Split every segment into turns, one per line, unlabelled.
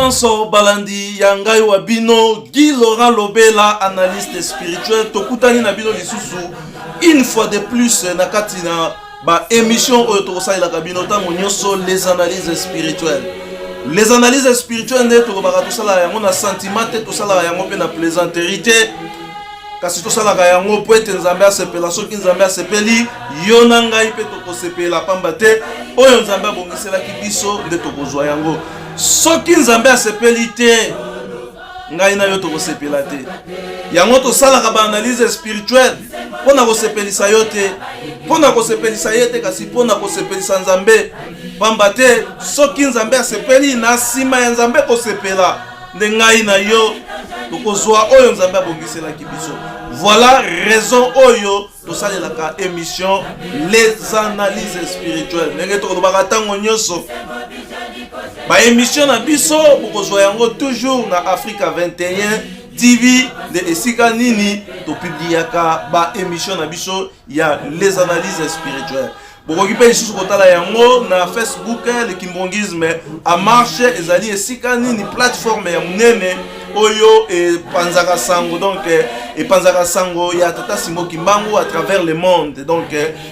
François Balandi, Yangai Wabino, Guy Laurent Lobela, analyste spirituel, Tokutani Nabino Lisusu, une fois de plus, Nakatina, ba émission Otosa la Kabino, Tangonyoso, les analyses spirituelles. Les analyses spirituelles, tout ça là, on a sentiment, tout ça là, on a plaisanterie. Kasi tout ça là, on peut être Nzambia sepela, soki Nzambia sepeli, Yonanga ipe toko sepela pambate, Oyo Nzambia bongisela kibiso, de toko zoyango. Soki Nzambia sepeli te, ngai na yo toko sepela te. Yango to sala ka ba analyse spirituelle, pona ko sepelisa yo te, pona ko sepelisa yete kasi pona ko sepelisa Nzambe. Pambate, soki Nzambia sepeli na sima ya Nzambe ko sepela, nde ngai na yo toko zoa oyo Nzambia bongisela kibiso. Voilà raison oyo to salela ka émission les analyses spirituelles. Nenge to ba tango nyoso. Ba émission na biso bokozwa yango toujours na Africa 21 TV de Esika Nini to publiaka ba émission na biso ya les analyses spirituelles. Bokoki pe lisusu kotala yango na Facebook le kimbongisme a marche ezali Esika Nini plateforme ya munene oyo et panzaka sango donc et panzaka sango ya tata Simo Kimbangu à travers le monde donc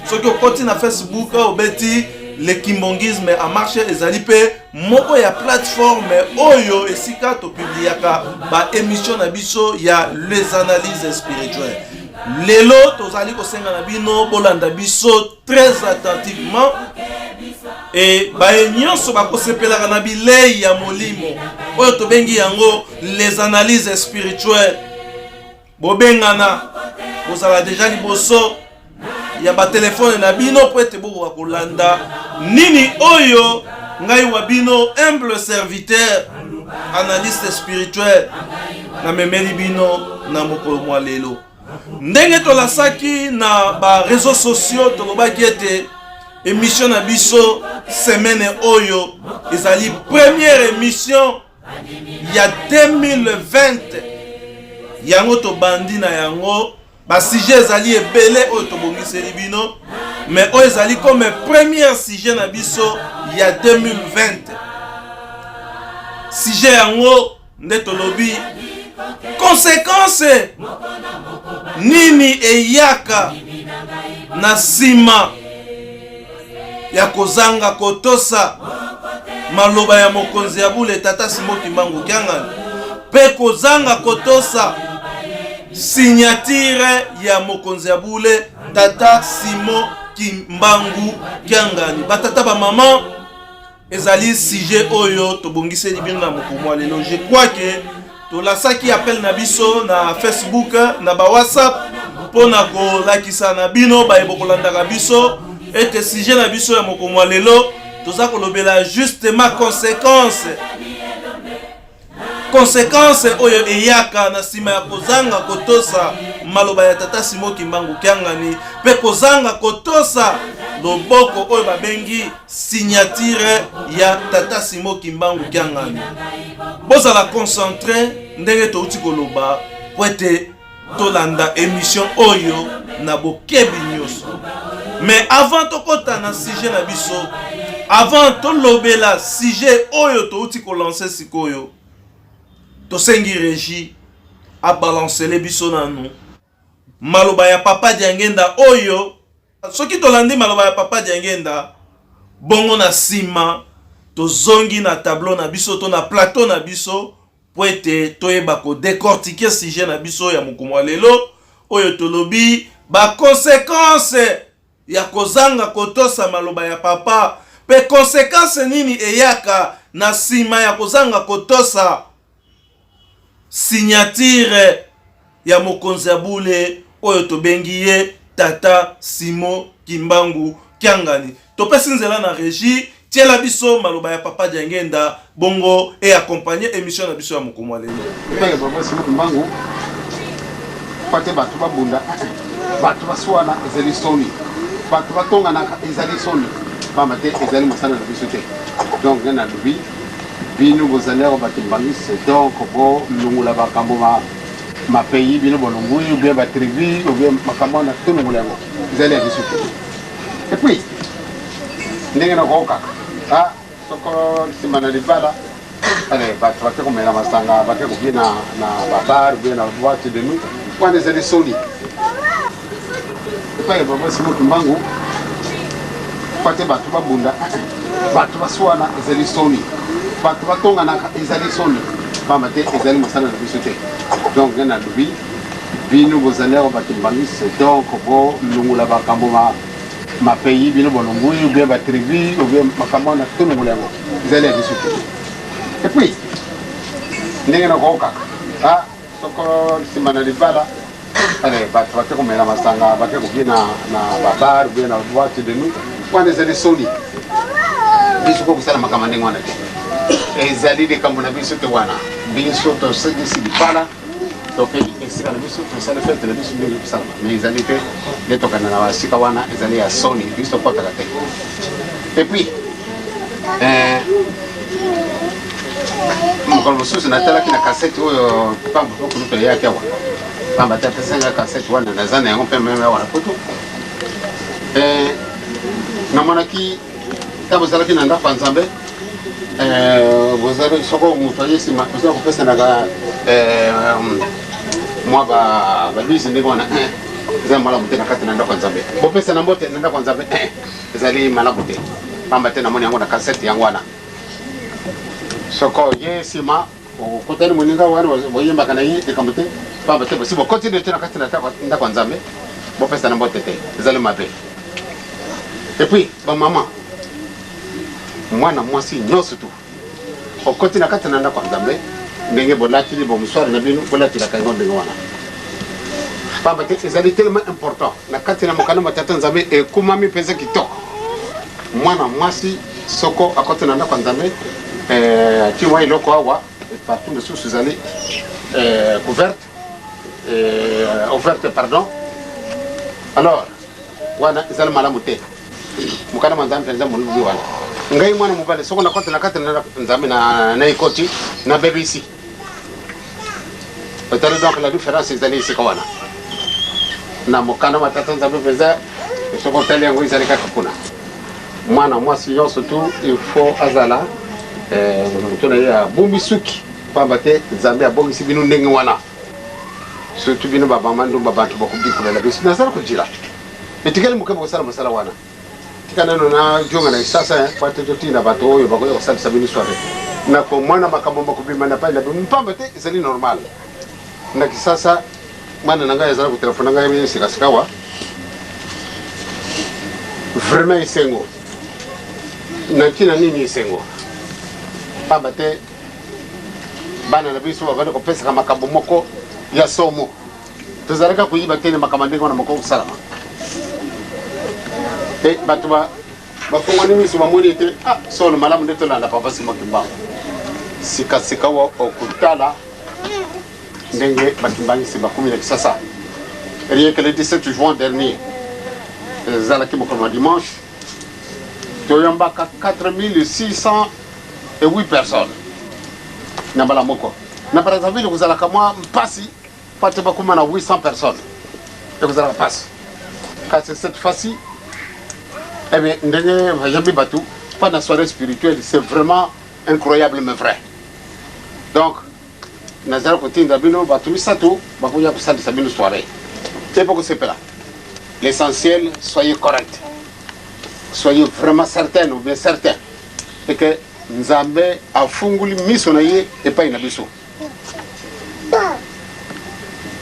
ce que continue na Facebook obeti le kimbongisme a marché ezali pe moko ya plateforme oyo esika to publiaka ba émission na biso ya les analyses spirituelles. Lelo tozali ko senga na bino bolanda biso très attentivement et ba nyonso ba ko sepela na bilei ya molimo oyo to bengi yango les analyses spirituelles. Bobengana bozala déjà liboso ya ba téléphone na bino po ete boko kolanda nini oyo ngai wabino humble serviteur analyste spirituel na memeli bino na mokolo mwa lelo ndenge tolasaki na ba réseaux sociaux tolobaki ete émission na biso semaine oyo ezali première émission ya 2020 yango to bandi na yango ba sujet ezali ebele oyo tobongiseli bino mais oyo ezali comme premier sujet na biso ya 2020 sujet yango nde tolobi conséquence nini eyaka na sima ya kozanga kotosa maloba ya mokonzi ya bule tata Simo Kimbangu Kyangani pe kozanga kotosa signature ya mokonzi ya bule tata Simo Kimbangu Kyangani batata ba maman ezali sujet oyo tobongiseli bino na mokomwa lelo. Je crois que tolasaki appel na biso na Facebook na ba WhatsApp pona ko lakisa na bino ba ebokolandaka biso ete sujet na biso ya mokomwa lelo toza kolobela justement conséquence oyo eyaka na sima ya kozanga kotosa maloba ya tata Simo Kimbangu Kyangani pe kozanga kotosa loboko oyo babengi signature ya tata Simo Kimbangu Kyangani. Bozala concentré ndenge touti koloba po ete tolanda émission oyo na bokebi nyonso. Mais avant tokota na sujet na biso, avant tolobela sujet oyo touti kolancer sikoyo, tosengi régie a balancer les biso nanu maloba ya papa Diangenda oyo soki tolandi maloba ya papa Diangenda bongo na sima tozongi na tableau na biso to na plateau na biso po ete toyeba ko décortiquer sujet na biso ya mokomwa lelo oyo tolobi ba conséquence ya kozanga kotosa maloba ya papa pe conséquence nini eyaka na sima ya kozanga kotosa signature ya mokonzi ya bule oyo tobengi ye tata Simo Kimbangu Kyangani. Topesi nzela na régie tiela biso maloba ya papa Diangenda bongo et accompagner émission na biso ya mokomwa lelo.
Papa Simo Kimbangu pate batu babunda batu baswana ezali soni batu batonga na ezali soni pamba te ezali masana na biso te donc na lubi bino bozalero batimbangise donc bo lungula bakambo ma pays bino bolungui ou bien ba tribu ou bien makambo na tout lungula ngo zele biso et puis ndenge na koka ah soko simana libala allez bato bake komela masanga bake kobie na babar bien na boîte de nuit wana ezali soni epai baba simoki mbangu pate bato babunda bato baswana ezali soni bato batonganaka ezali soni pamba te ezali mosala na biso te donc ngai nalobi bino bozali awa bato mbangisi donc bolungula makambo mapays bino bolongui obien batribu obien makambo wana tolungula yango ezali ya biso te epuis ndenge nakokaka soko nsima na libala ale bato bake komela masanga bake kobie na babar obien na boîte de nuit wana ezali soni biso kokosala makambo ndenge wana te ezali likambo na biso te wana biso tosekisi libala tokei esika na biso tosala fete na biso ndenge kosalama mais ezali te nde tokanda na basika wana ezali ya soni biso tokɔtaka te epuis mokolo mosusu natalaki na kasete oyo pamba tokulu toyaki awa pamba te apesanga kasete wana naza na yango mpe meme awa na poto namonaki ta bozalaki na ndako ya nzambe bozali soko moto aye nsima ozala kopesanaka mwa babisi ndenge wana eza malamu te na kati na ndako ya nzambe bopesana mbote na ndako ya nzambe ezali malamu te pamba te namoni yango na kasete yango wana soko ye nsima okotani moninga wana boyembaka na ye likambo te pamba te bosi bokontinue te na kati na ndako ya nzambe bopesana mbote te ezali mabe epuis bamama mwana mwasi nyonso tu okoti na kati na ndako ya nzambe ndenge bolatili bomosware na bino bolatilaka yango ndenge wana pamba te ezali tellement important na kati na mokanda matata nzambe ekumami mpenza kitoko mwana mwasi soko akoti na ndako ya nzambe timwa eloko awa partout mosusu ezali ouverte pardon alors wana ezali malamu te mokanda ma nzambe mpenza molubi wana ngai mwana mobali soko nakota na kati na nzambe na ekoti na BBC otali donc la différence ezali esika wana na mokanda matata nzambe mpenza soko otali yango ezali kaka kuna mwana mwasi nyonso tu il faut azala moto na ye abombi suki pamba te nzambe abongisi bino ndenge wana surtout bino babama ndumba bato bakobikulela biso nazala kojila etikali moke bokosala mosala wana tikanano na jonga na isasa pate totinda bato oyo bakoya kosalisa bino soare nako mwana makambo bakobima na pai na bino pamba te ezali normal na kisasa mwana na ngai azala kotelefona ngai sikasikawa vraiment esengo nakina nini esengo pamba te bana na biso babandi kopesaka makambo moko ya somo tozalaka koyiba te makambo ndenge wana moko kosalama bato bafongwani miso bamoni ete solo malamu nde tolanda papa Simoki Mbangu sikasika wa okutala ndenge bakimbangisi bakumi na kisasa rien que le 17 juin dernier ezalaki mokolo wa dimanche toyombaka 4608 personnes na mbala moko na Brazzaville kozalaka mwa mpasi pate bakuma na 800 personnes ekozalaka mpasi kasi cette fois-ci eh bien ndenge vayambi batou pas na soirée spirituelle c'est vraiment incroyable mais vrai donc nazala kotinda bino bato misato bakoya kosalisa bino soirée te poko sepela l'essentiel soyez correct soyez vraiment certain ou bien certain et que nzambe afunguli miso na ye epai na biso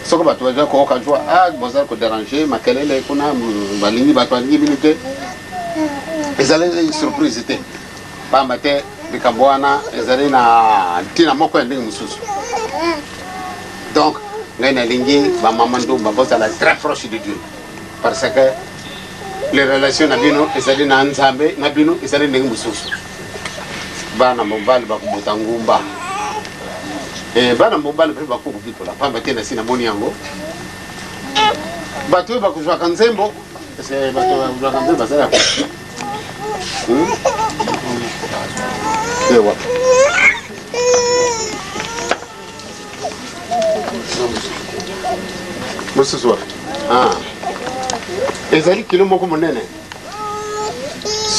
soko bato baza koyoka jwa bozala kodéranger makelele kuna balingi bato balingi bino te ezali surprise te pamba te likambo wana ezali na ntina moko ya ndenge mosusu donc ngai nalingi bamama ndumba bozala très proche de Dieu parce que les relations na bino ezali na nzambe na bino ezali ndenge mosusu bana mobali bakobota ngumba bana mobali mpe bakokobikola pamba te nasi namoni yango bato oyo bakozwaka nzembo bato bakozwaka nzembo bazala ewa mosusu ezali kilo moko monene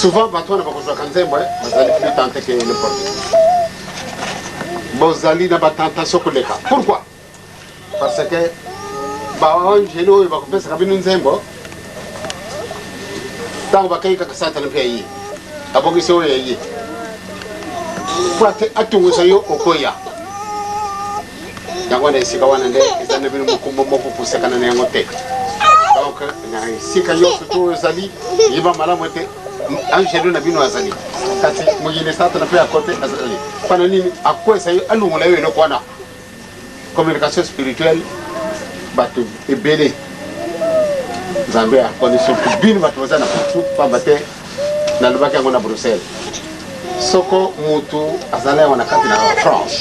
souvent bato wana bakozwaka nzembo bazali plus tante ke n'importe bozali na batentation koleka. Pourquoi? Parce que baangelo oyo bakopesaka bino nzembo ntango bakaika ka satana mpe aye abongisi oyo aye po ate atungusa yo okoya yango na esika wana nde eza na bino mokumbo moko kosekana na yango te. Donc na esika nyonso to ozali yeba malamu ete angelo na bino azali kasi mokili satana mpe akote azali pana nini akwesa yo alungola yo eloko wana. Communication spirituelle bato ebele Zambie a condition pour bien bato bazana pour pambate na lubaki yango na Bruxelles. Soko mutu azala wana kati na France.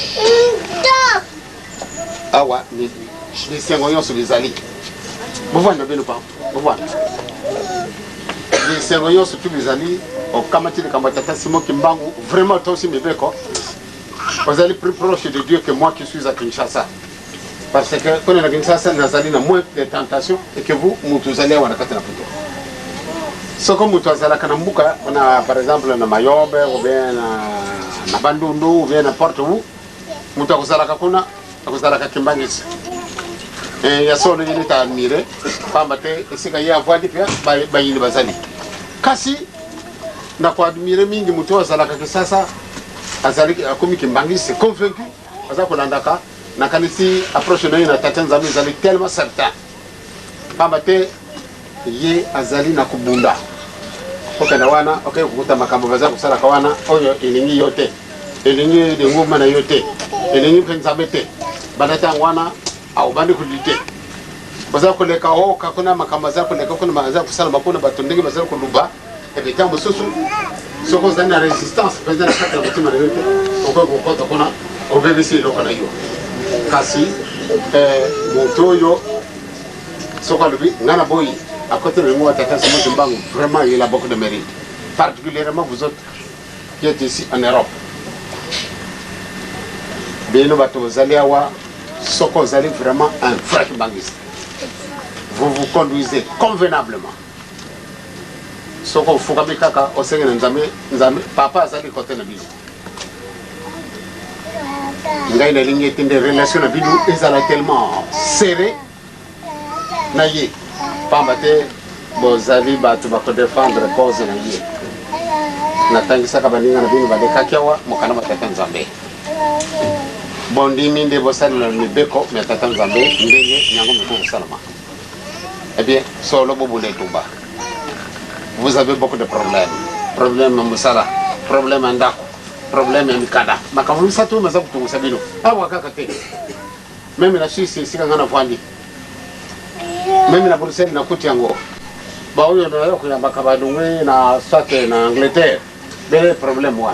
Awa ni sengo nyonso bizali. Bovanda bino pa. Bovanda. Ni sengo nyonso tu bizali o kamati kambata Simo Kimbangu vraiment toi aussi mebeko. Vous allez plus proche de Dieu que moi qui suis à Kinshasa. Parce que quand on a Kinshasa, nous avons moins de tentations et que vous, vous allez à la Katana Puto. Ce que vous allez à Kanambuka, on a par exemple na Mayobe, ou bien na Bandundu, ou bien n'importe où, vous allez à Kakuna, vous allez à Kimbangis. Et il y a son unité à admirer, pas mater, et c'est qu'il y a voix de pierre, Bayini Bazali. Kasi, n'a pas admiré Mingi Mouto, à la Kinshasa. Azali akomi Kimbangis c'est convaincu aza kolandaka na kanisi approche na ina tatanzami azali tellement certain pambate ye azali na kubunda okana wana okay kukuta makambo baza kusala kawana oyo elingi yote elingi de ngoma na yote elingi pensabete badata wana au bandi kulite baza koleka ho kakuna makambo za koleka kuna maza kusala makuna batondenge baza kuluba ebitambo susu soko zana resistance pesa na kata mutima na yote okoko kona obebisi lokana yo kasi motoyo soko lubi ngana boy à côté de moi tata Simo Kimbangu vraiment il a beaucoup de mérite particulièrement vous autres qui êtes ici en Europe bino bato zaliawa soko zali vraiment un vrai Kimbangiste vous vous conduisez convenablement. Soko fukami kaka osenge na nzambe papa azali côté na biso ngai na ligne tende relation na biso ezala tellement serré na ye pambate bozali bato bako défendre cause na ye na tangisa ka baninga na biso badekakiawa mokana matata nzambe bondi minde bosali na mibeko matata nzambe ndenge nyango miko salama. Eh bien solo bobu netumba. Vous avez beaucoup de problèmes. Problème à Moussala, problème à Ndako, problème à Mikada. Ma quand vous savez, vous avez sabino. Ah, wakakate. Même la Suisse, c'est quand on a fandi. Même la Bruxelles, n'a coûté en gros. Bah, oui, on a bakabadoué, na soit en Angleterre. Des problèmes, moi.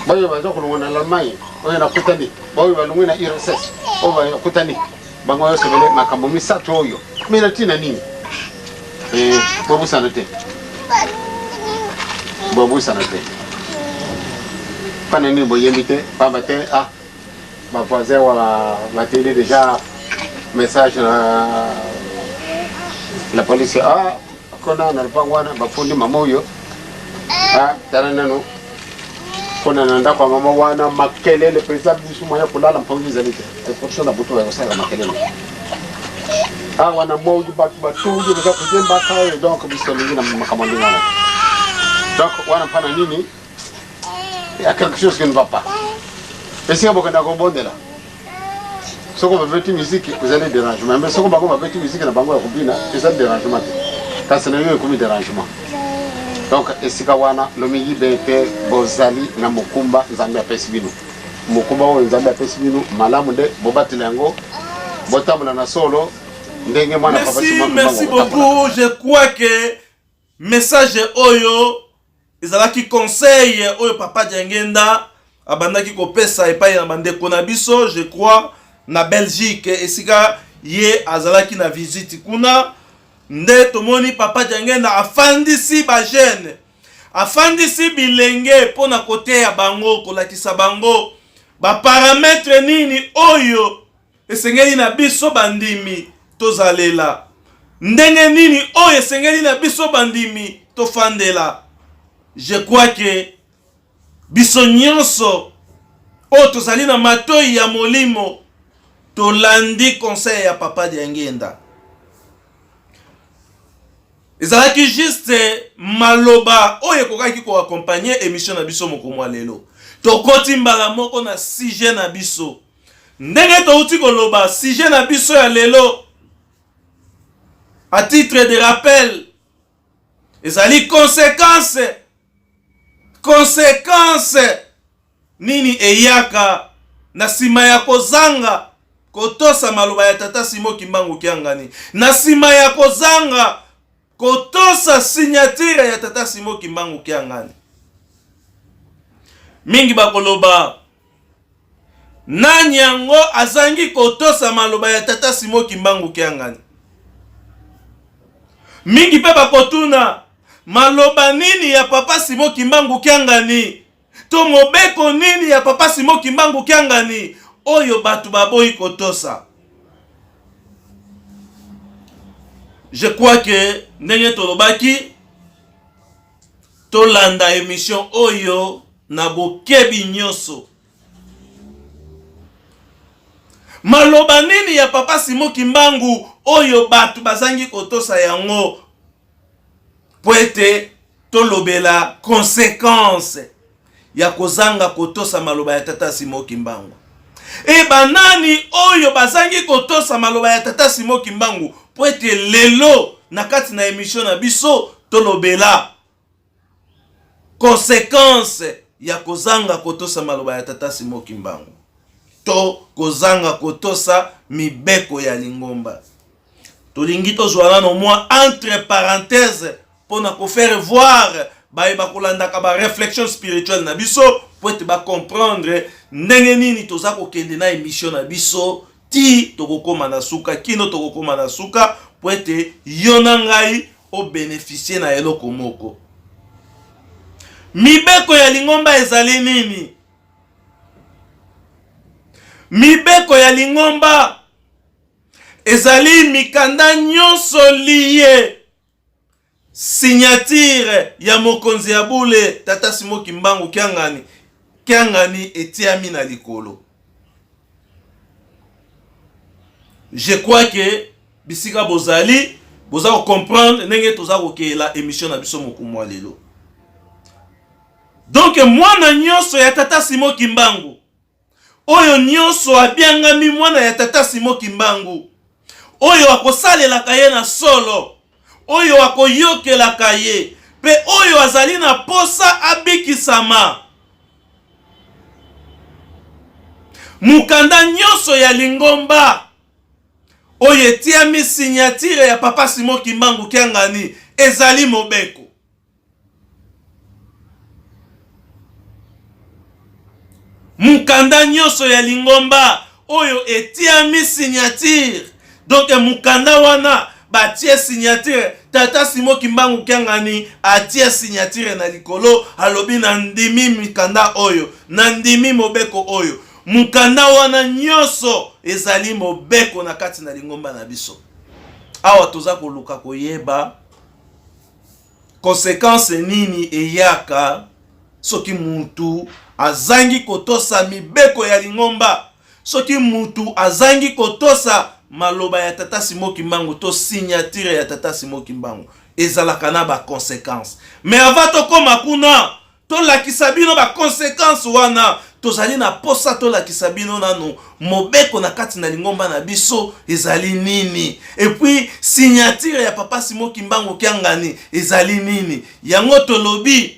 Bah, oui, on a l'Allemagne, on a Koutani. Bah, oui, on a l'IRSS, on a Koutani. Bah, moi, je vais ma camomi ça, toyo. Mais la tina nini. Bobu sanate. Bobu sanate. Pas nini boyemite, pas matin, ah, ma voisin m'a télé déjà message la police, ah, kona na pangwana, bafundi mamoyo, ah, taranano, kona nanda kwa mama wana makelele président bisu moya kulala mpongi zalite. C'est pour ça la buto ya kusala makelele. Ah, wana moju batu beza kujemba kae donc bisolingi na makamandi wana. Donc wana pana nini? Il y a quelque chose qui ne va pas. Et si on va comprendre là. Ce qu'on veut dire musique, vous allez déranger. Mais ce qu'on va dire musique na bango ya kubina, c'est un dérangement. Parce que c'est un dérangement. Donc esika wana lomingi bete bozali na mukumba nzambe apesi bino. Mukumba o nzambe apesi bino malamu de bobatela yango botamula na solo.
Merci beaucoup. Je crois que message oyo ezalaki conseil oyo papa Diangenda abandaki kopesa epai na bandeko na biso. Je crois na Belgique esika ye azalaki na visite kuna nde tomoni papa Diangenda afandisi ba jeune afandisi bilenge pona kote ya bango kolakisa bango ba parametre nini oyo esengeli na biso bandimi tozalela ndenge nini oyo esengeli na biso bandimi tofandela. Je crois que biso nyonso o tozali na matoi ya molimo tolandi conseil ya papa Diangenda. Ezalaki juste maloba oyo ekokaki ko accompagner émission na biso mokomwa lelo. Tokoti mbala moko na sujet na biso. Ndenge touti koloba sujet na biso ya lelo. À titre de rappel, ezali conséquence nini eyaka na sima ya kozanga kotosa maloba ya tata Simon Kimbangu Kiangani, na sima ya kozanga kotosa signature ya tata Simon Kimbangu Kiangani. Mingi bakoloba nani yango azangi kotosa maloba ya tata Simon Kimbangu Kiangani. Mingi pe bakotuna maloba nini ya papa Simon Kimbangu Kiangani, to mobeko nini ya papa Simon Kimbangu Kiangani oyo batu baboyi kotosa. Je crois que ndenge tolobaki tolanda émission oyo na bokebi nyoso. Maloba nini ya papa Simon Kimbangu oyo batu bazangi kotosa yango poete tolobela conséquence ya kozanga kotosa maloba ya tata Simon Kimbangu. E banani oyo bazangi kotosa maloba ya tata Simon Kimbangu poete lelo na kati na émission na biso tolobela conséquence ya kozanga kotosa maloba ya tata Simon Kimbangu. To kozanga kotosa mibeko ya lingomba. Tolingi tozwala no moi entre parenthèses pour na ko faire voir ba kolanda ka ba réflexion spirituelle na biso pour te ba comprendre ndenge nini toza ko kende na émission na biso ti tokokoma na suka kino tokokoma na suka pour te yona ngai o bénéficier na eloko moko. Mibeko ya lingomba ezali nini? Mibeko ya lingomba ezali mikanda nyonso liye signature ya mokonzi ya bule tata Simon Kimbangu Kiangani etiami na likolo. Je crois que bisika bozali boza ko comprendre ndenge toza ko kela émission na biso mokumwa lelo. Donc mwana nyonso ya tata Simon Kimbangu oyo nyonso abiangami mwana ya tata Simon Kimbangu oyo akosalelaka ye na solo, oyo akoyokelaka ye, pe oyo azali na posa abikisama. Mukanda nyonso ya lingomba oyo etiami signature ya papa Simon Kimbangu Kiangani ezali mobeko. Mukanda nyonso ya lingomba oyo etiami signature, donc mukanda wana batie signature tata Simon Kimbangu Kiangani atie signature na likolo alobi na ndimi mikanda oyo, na ndimi mobeko oyo. Mukanda wana nyonso ezali mobeko na kati na lingomba na biso. Awa toza koluka koyeba conséquence nini eyaka soki mutu azangi kotosa mibeko ya lingomba, soki mutu azangi kotosa maloba ya tata Simon Kimbangu to signature ya tata Simon Kimbangu ezalaka na ba conséquence. Mais avant to koma kuna to lakisa bino ba conséquence wana tozali na posa to lakisa bino nano mobeko na kati na lingomba na biso ezali nini, et puis signature ya papa Simon Kimbangu Kiangani ezali nini. Yango tolobi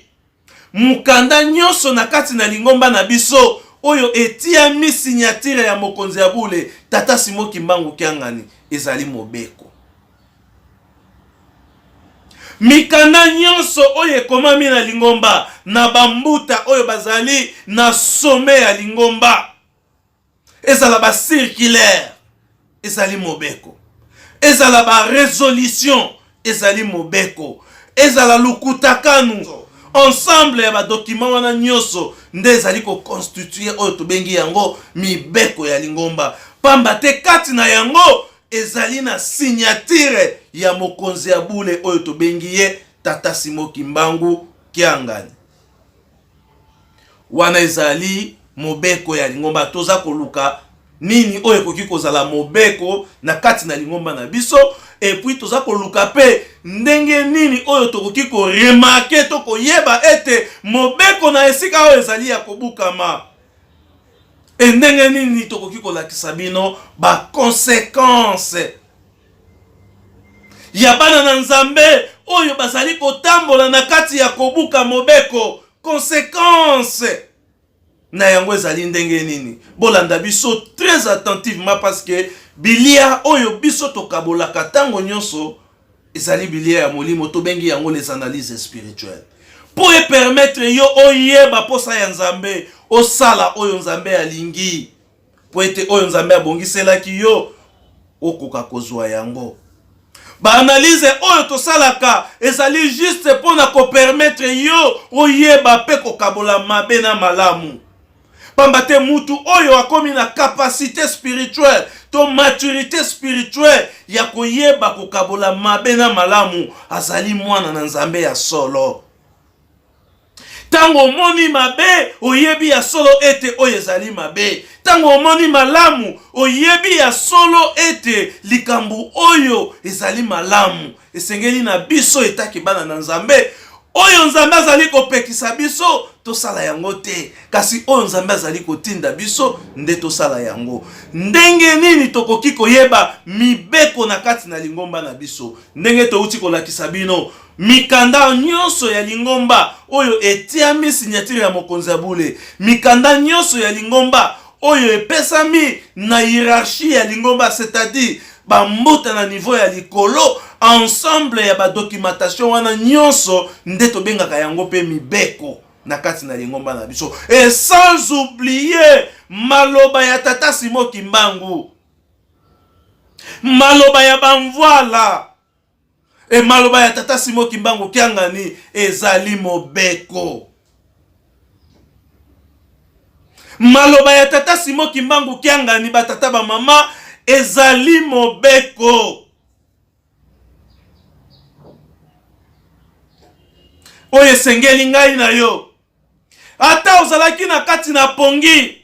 mukanda nyonso na kati na lingomba na biso oyo etiami signature ya mokonzi ya bule tata Simon Kimbangu Kiangani ezali mobeko. Mikanda nyonso oyo ekomami na lingomba na bambuta oyo bazali na sommet ya lingomba ezala ba circulaire ezali mobeko, ezala ba résolution ezali mobeko, ezala lukutakanu ensemble ya ba document wana nyonso nde ezali ko constituer oyo tobengi yango mibeko ya lingomba. Pamba te kati na yango ezali na signature ya mokonzi ya bule oyo tobengi ye tata Simon Kimbangu Kiangani. Wana ezali mobeko ya lingomba toza koluka nini oyo koki kozala mobeko na kati na lingomba na biso et puis toza koluka pe ndenge nini oyo tokoki ko remarquer to koyeba ete mobeko na esika oyo ezali ya kobukama et ndenge nini tokoki kolakisa bino ba conséquence ya bana na nzambe oyo bazali kotambola na kati ya kobuka mobeko conséquence na yango ezali ndenge nini. Bolanda biso très attentivement parce que bilia oyo biso tokabolaka tango nyonso ezali bilia ya molimo tobengi yango les analyses spirituelles pour permettre yo oyeba posa ya nzambe osala oyo nzambe alingi po ete oyo nzambe abongiselaki yo okoka kozwa yango. Ba analyse oyo tosalaka ezali juste pona ko permettre yo oyeba pe kokabola mabe na malamu. Pambate mutu oyo akomi na capacité spirituelle to maturité spirituelle ya koyeba kokabola mabe na malamu azali mwana na nzambe ya solo. Tango moni mabe oyebi ya solo ete oyo ezali mabe. Tango moni malamu oyebi ya solo ete likambu oyo ezali malamu. Esengeli na biso etaki bana na nzambe oyo nzambe azali kopekisa biso tosala yango te, kasi oyo nzambe azali kotinda biso nde tosala yango. Ndenge nini tokoki koyeba mibeko na kati na lingomba na biso? Ndenge touti kolakisa bino mikanda nyonso ya lingomba oyo etiami signature ya mokonzi ya bule, mikanda nyonso ya lingomba oyo epesami na hiérarchie ya lingomba, c'est-à-dire bambuta na niveau ya likolo, ensemble ya ba documentation wana nyonso nde tobengaka yango pe mibeko na kati na lingomba na biso. Et sans oublier maloba ya tata Simo Kimbangu, maloba ya bamvoila et maloba ya tata Simo Kimbangu kiangani ezali mobeko. Maloba ya tata Simo Kimbangu kiangani batata ba mama ezali mobeko. Oye sengeli ngai na yo ata ozalaki na kati na pongi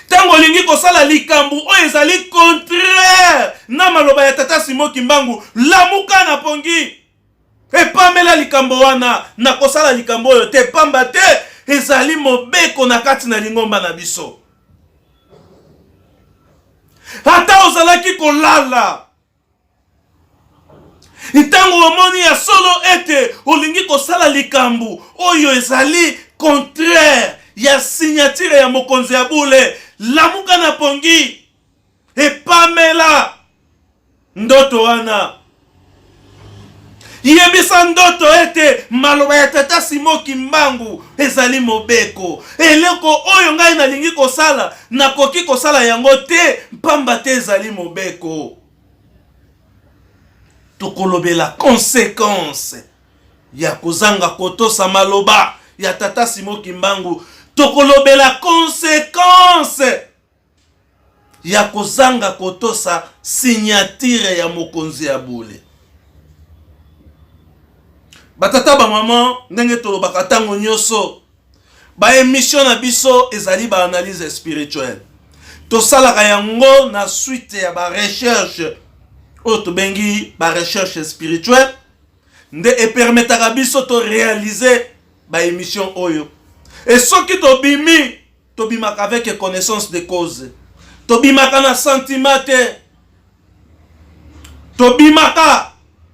tango lingi kosala likambu oyo ezali contraire na maloba ya tata Simo Kimbangu, lamuka na pongi epamela likambo wana na kosala likambo oyo te, pamba te ezali mobeko na kati na lingomba na biso. Ata ozalaki kolala itango omoni ya solo ete olingi kosala likambu oyo ezali contraire ya signature ya mokonzi ya bule, lamuka na pongi epamela ndoto wana. Yebisa ndoto ete maloba ya tata Simo Kimbangu ezali mobeko. Eleko oyo ngai nalingi kosala nakoki kosala yango te, pamba te ezali mobeko. Tokolobela conséquence ya kozanga kotosa maloba ya tata Simo Kimbangu. Tokolobela conséquence ya kozanga kotosa signature ya mokonzi ya bule. Batata ba mama ndenge tolobaka tango nyonso ba émission na biso ezali ba analyse spirituelle. Tosalaka yango na suite ya ba recherche oyo tobengi ba recherche spirituelle nde epermetaka biso to réaliser ba émission oyo. Et soki tobimaka avec connaissance de cause, tobimaka na sentiment te, tobimaka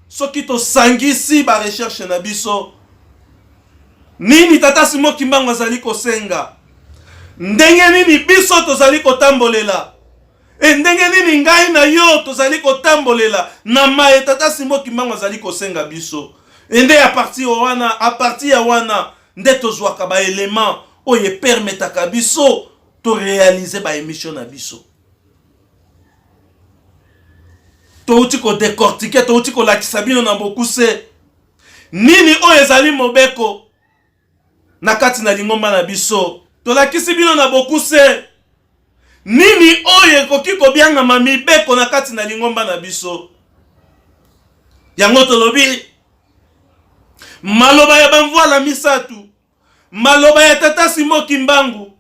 soki to sangisi ba recherche na biso nini tata Simo Kimbangu azali kosenga, ndenge nini biso tozali kotambolela, e ndenge nini ngai na yo tozali kotambolela na mae tata Simo Kimbangu azali kosenga biso. Ende a partir ya wana nde tozwaka ba élément oyo permetaka biso to réaliser ba émission na biso. Touti ko décortiquer, touti ko lakisa bino na bokuse nini oyo ezali mobeko na kati na lingomba na biso. To lakisi bino na bokuse nini oyo ekoki kobianga mibeko na kati na lingomba na biso. Yango tolobi maloba ya bamvoila misatu, maloba ya tata Simo Kimbangu,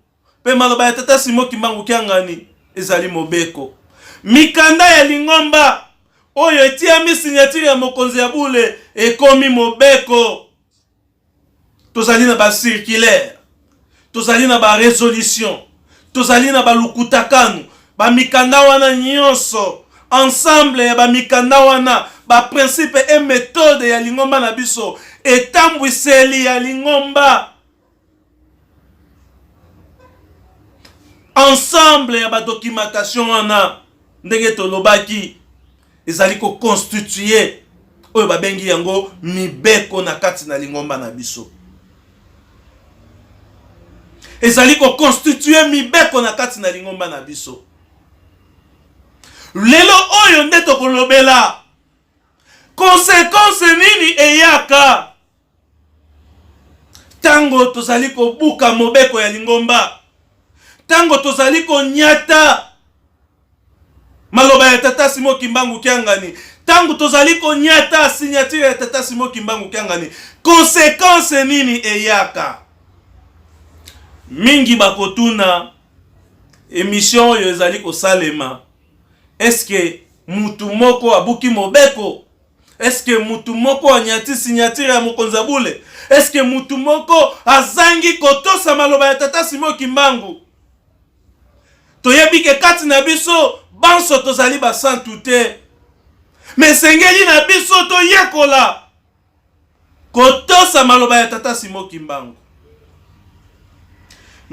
pe maloba ya tata Simon Kimbangu kiangani ezali mobeko. Mikanda ya lingomba oyo etiami signature ya mokonzi ya bule ekomi mobeko. Tozali na ba circulaire, tozali na ba résolution, tozali na ba lukutakanu, ba mikanda wana nyonso ensemble ya ba mikanda wana ba principe et méthode ya lingomba na biso etambwiseli ya lingomba. Ensemble ya ba documentation wana ndenge tolobaki ezali ko constituer oyo babengi yango mibeko na kati na lingomba na biso. Ezali ko constituer mibeko na kati na lingomba na biso. Lelo oyo nde tokolobela conséquence nini eyaka tango tozali ko buka mobeko ya lingomba, tango tozali ko nyata maloba ya tata Simon Kimbangu kiangani, tango tozali ko nyata signature ya tata Simon Kimbangu kiangani, conséquence nini eyaka? Mingi bakotuna émission oyo ezali ko salema, est-ce que mutu moko abuki mobeko? Est-ce que mutu moko anyati signature ya mokonza bule? Est-ce que mutu moko azangi kotosa maloba ya tata Simon Kimbangu? Toyebi ke kati na biso banso tozali basantu te, mais sengeli na biso toyekola kotosa maloba ya tata Simon Kimbangu.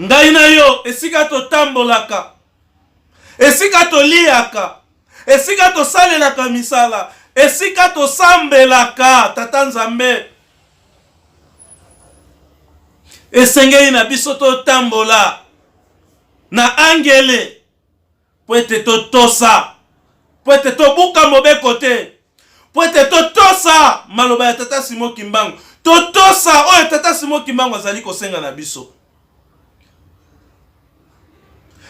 Ngai na yo esika totambolaka, esika toliaka, esika tosalelaka misala, esika tosambelaka tata Nzambe, esengeli na biso totambola na angele po ete totosa, po ete tobuka mobeko te, po ete totosa maloba ya tata Simon Kimbangu, totosa oyo tata Simon Kimbangu azali kosenga na biso.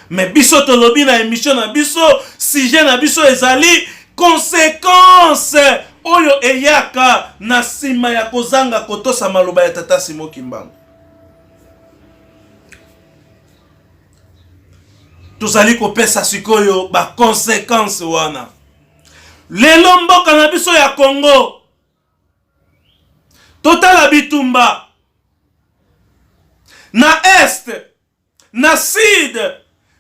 Mais biso tolobi na émission na biso, sujet na biso ezali conséquence oyo eyaka na sima ya kozanga kotosa maloba ya tata Simon Kimbangu. Tozali kopesa sikoyo ba conséquence wana. Lelo mboka na biso ya Congo totala bitumba na est na sud,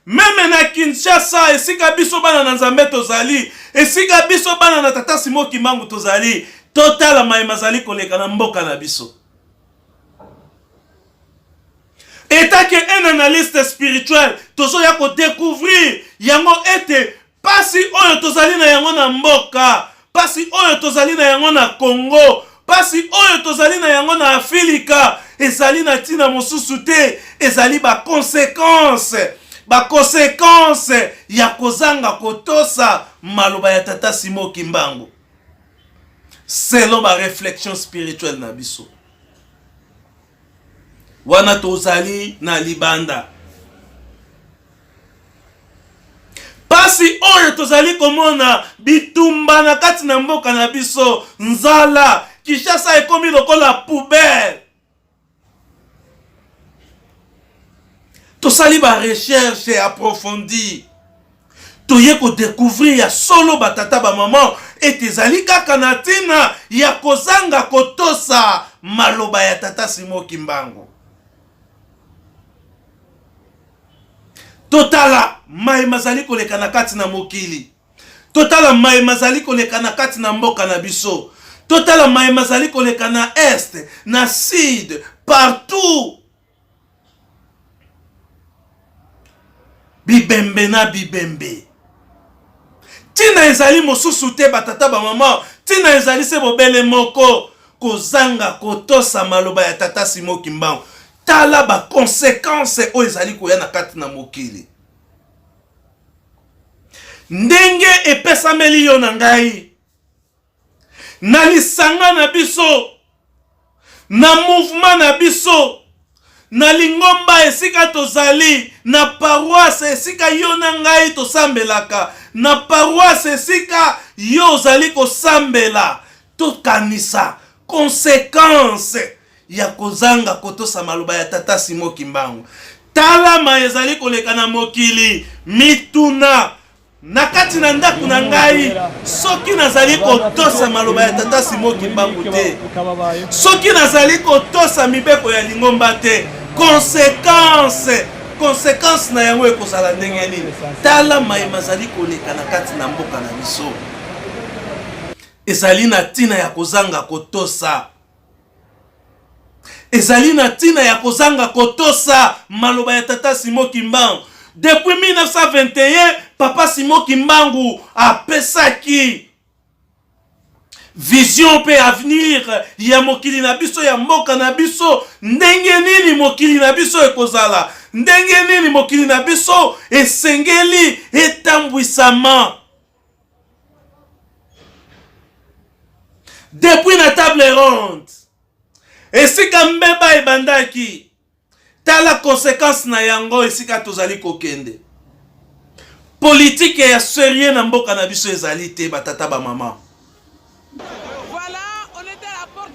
même na Kinshasa esika biso bana na Nzambe tozali, esika biso bana na tata Simon Kimbangu tozali, totala mayema zali koleka na mboka na biso. État que un analyste spirituel tozo ya ko découvrir yango ete pasi oyo tozali na yango na mboka, pasi oyo tozali na yango na Congo, pasi oyo tozali na yango na Afrika ezali na tina mosusu te, ezali ba conséquence ya kozanga kotosa maloba ya tata Simon Kimbangu selon ba réflexion spirituelle na biso. Wana tozali na libanda, pasi oyo tozali komona bitumba na kati na mboka na biso, nzala Kinshasa ekomi lokola poubelle. Tosali ba recherche approfondie, toye ko découvrir ya solo batata ba maman ete zali kaka na tina ya kozanga kotosa maloba ya tata Simon Kimbangu. Totala mayema zali koleka na kati na mokili, totala mayema zali koleka na kati na mboka na biso, totala mayema zali koleka na est na sud, partout. Bibembe na bibembe, tina ezali mosusu te batata ba mama, tina ezali se bobele moko kozanga kotosa maloba ya tata Simon Kimbangu. Tala ba conséquence o ezali koya na kati na mokili. Ndenge epesameli yo na ngai na lisanga na biso, na mouvement na biso, na lingomba esika tozali, na paroisse esika yo na ngai tosambelaka, na paroisse esika yo zali kosambela, tokanisa conséquence ya kozanga kotosa maloba ya tata Simon Kimbangu. talama ezali koleka na mokili mituna nakati na ndako na ngai soki nazali kotosa maloba ya tata Simon Kimbangu te soki nazali kotosa mibeko ya lingomba te conséquence na yango ekozala ndenge nini tala mayema ezali koleka na kati na mboka na biso ezali na ntina ya kozanga kotosa ezali na ntina ya kozanga kotosa maloba ya tata Simon Kimbangu. Depuis 1921 papa Simon Kimbangu apesaki vision pe avenir ya mokili na biso ya mboka na biso ndenge nini mokili na biso ekozala ndenge nini mokili na biso esengeli etambwisama. Depuis la table ronde esika mbeba ebandaki tala conséquence na yango esika tozali kokende politique ya sérieux na mboka na biso ezali te batata ba mama.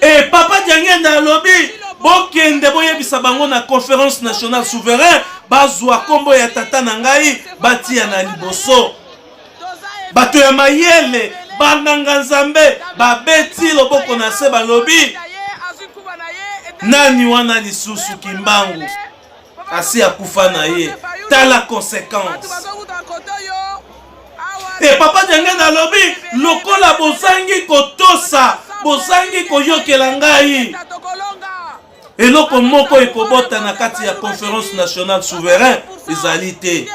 Et papa Diangenda alobi bokende boyebisa bango na conférence nationale souverain bazwa kombo ya tata na ngai batia na liboso bato ya mayele banganga nzambe babeti loboko na se balobi nani wana lisusu Kimbangu asi akufa na ye tala conséquence. Et papa Diangenda alobi lokola bozangi kotosa bozangi koyokela ngai eloko moko ekobota na kati ya conférence nationale souverain ezali te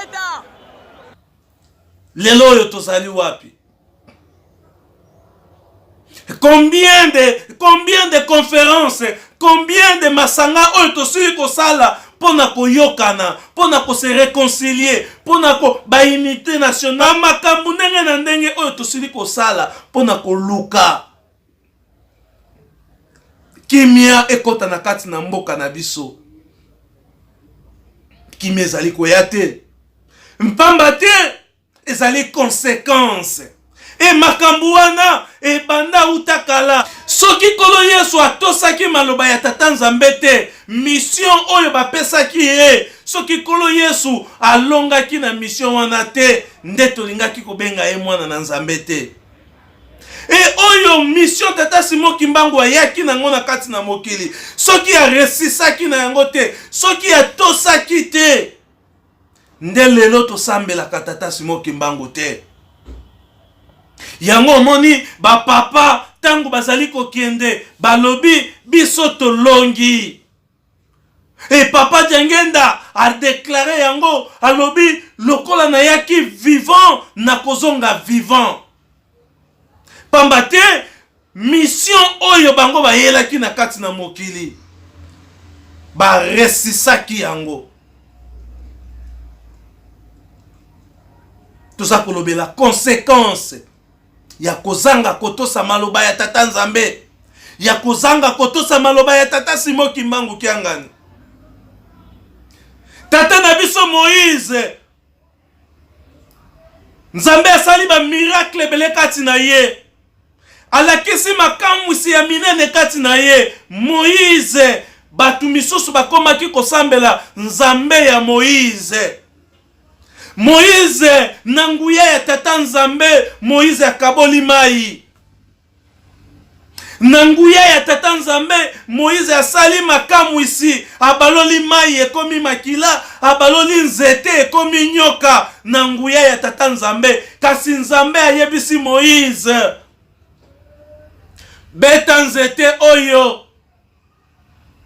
lelo oyo tozali wapi? Combien de conférences, combien de masanga oyo tosili kosala pona koyokana, pona ko se réconcilier, pona ko ba unité nationale makambu ndenge na ndenge oyo tosili kosala pona koluka kimia ekota na kati na mboka na biso kimia ezali koya te mpamba te ezali conséquence. E makambu wana e banda utakala soki kolo Yesu atosaki maloba ya tata Nzambe te mission oyo bapesaki ye soki kolo Yesu alongaki na mission wana te nde tolingaki kobenga ye mwana na Nzambe te. E oyo mission tata Simon Kimbangu ayaki nango na kati na mokili soki aresisaki na yango te soki atosaki te nde lelo tosambelaka tata Simon Kimbangu te. Yango moni ba papa tangu bazali kokende balobi biso tolongi. Et papa Diangenda a déclaré yango alobi lokola na yaki vivant na kozonga vivant. Pambate mission oyo bango bayelaki na kati na mokili ba resisaki yango. Tout ça pour la conséquence ya kozanga kotosa maloba ya tata Nzambe ya kozanga kotosa maloba ya tata Simon Kimbangu kiangani. Tata na biso Moïse Nzambe asali ba miracle bele kati na ye alakisi makamwisi ya minene kati na ye. Moïse batu misusu bakomaki kosambela Nzambe ya Moïse. Moïse nanguya ya tata Nzambe Moïse akaboli mai. Nanguya ya tata Nzambe Moïse asali makamwisi abaloli mai ekomi makila abaloli nzete ekomi nyoka. Nanguya ya tata Nzambe kasi Nzambe ayebisi Moïse beta nzete oyo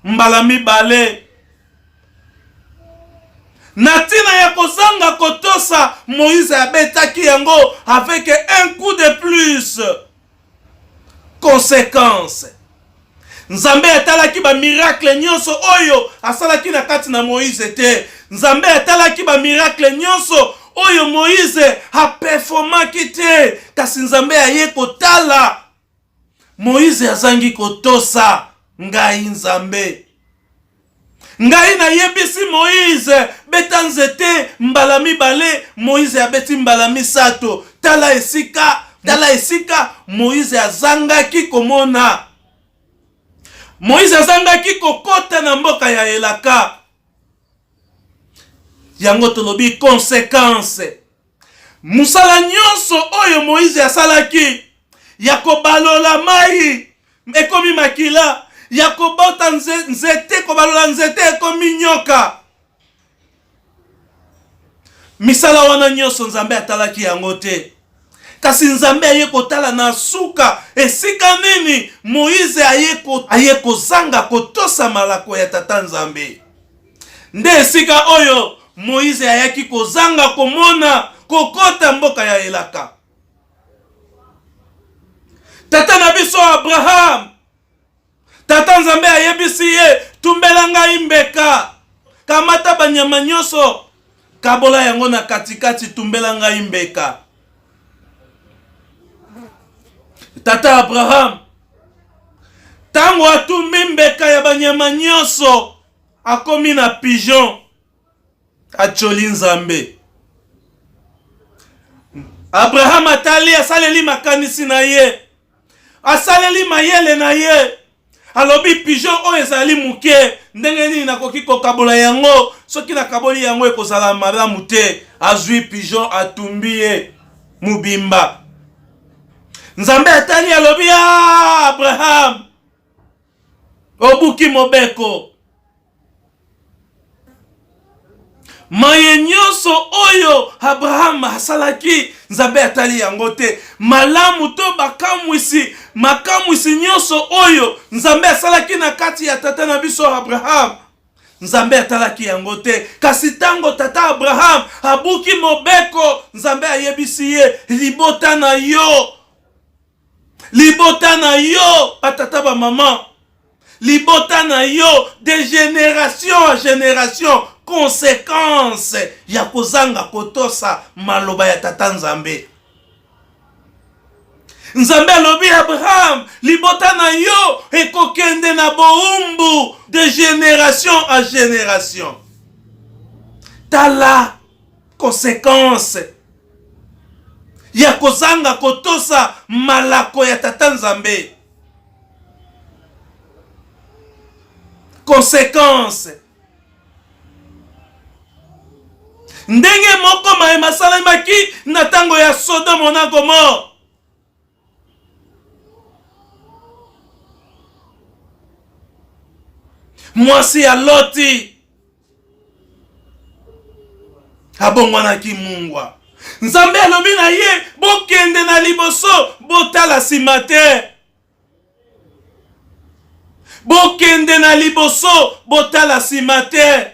mbala mibale. Natina ya kozanga kotosa Moïse abetaki yango avec un coup de plus. Conséquence. Nzambe atalaki ba miracle nyonso oyo asalaki na kati na Moïse te. Nzambe atalaki ba miracle nyonso oyo Moïse a performaki te. Kasi Nzambe aye kotala Moïse azangi kotosa ngai Nzambe. Ngai na yebisi Moïse beta nzete mbala mibale Moïse abeti mbala misato. Tala esika Moïse azangaki komona. Moïse azangaki kokota na mboka ya elaka. yango tolobi conséquence. Musala nyonso oyo Moïse asalaki ya kobalola mai ekomi makila, ya kobota nzete kobalola nzete ekomi nyoka. Misala wana nyonso Nzambe atalaki yango te. Kasi Nzambe aye kotala na suka esika nini Moïse aye kozanga kotosa malako ya tata Nzambe. Nde esika oyo Moïse ayaki kozanga komona kokota mboka ya elaka. Tata na biso Abraham, tata Nzambe ayebisi ye, tumbela ngai mbeka, kamata banyama nyonso, kabola yango na katikati, tumbela ngai mbeka. Tata Abraham, tango atumbi mbeka ya banyama nyonso, akomi na pigeon, acholi Nzambe. Abraham atali asaleli makanisi na ye, asaleli mayele na ye, alobi pigeon oyo ezali muke, ndenge nini nakoki kokabola yango, soki nakaboli yango ekozala malamu te, azwi pigeon atumbi ye mubimba. Nzambe atali alobi Abraham, obuki mobeko. Maye nyonso oyo Abraham asalaki, Nzambe atali yango te. Malamu to makamwisi nyonso oyo Nzambe asalaki na kati ya tata na biso Abraham, Nzambe atalaki yango te. Kasi tango tata Abraham abuki mobeko, Nzambe ayebisi ye, libota na yo patata ba maman, libota na yo de génération à génération, conséquence ya kozanga kotosa maloba ya tata Nzambe. Nzambe alobi Abraham, libota na yo ekokende na boumbu de génération à génération. Tala conséquence ya kozanga kotosa malako ya tata Nzambe. Conséquence. Ndenge moko mayema salemaki na tango ya Sodome na Gomorrhe. Mwasi ya Loti abongwanaki mungwa. Nzambe alobi na ye, bokende na liboso, botala sima te. Bokende na liboso, botala sima te.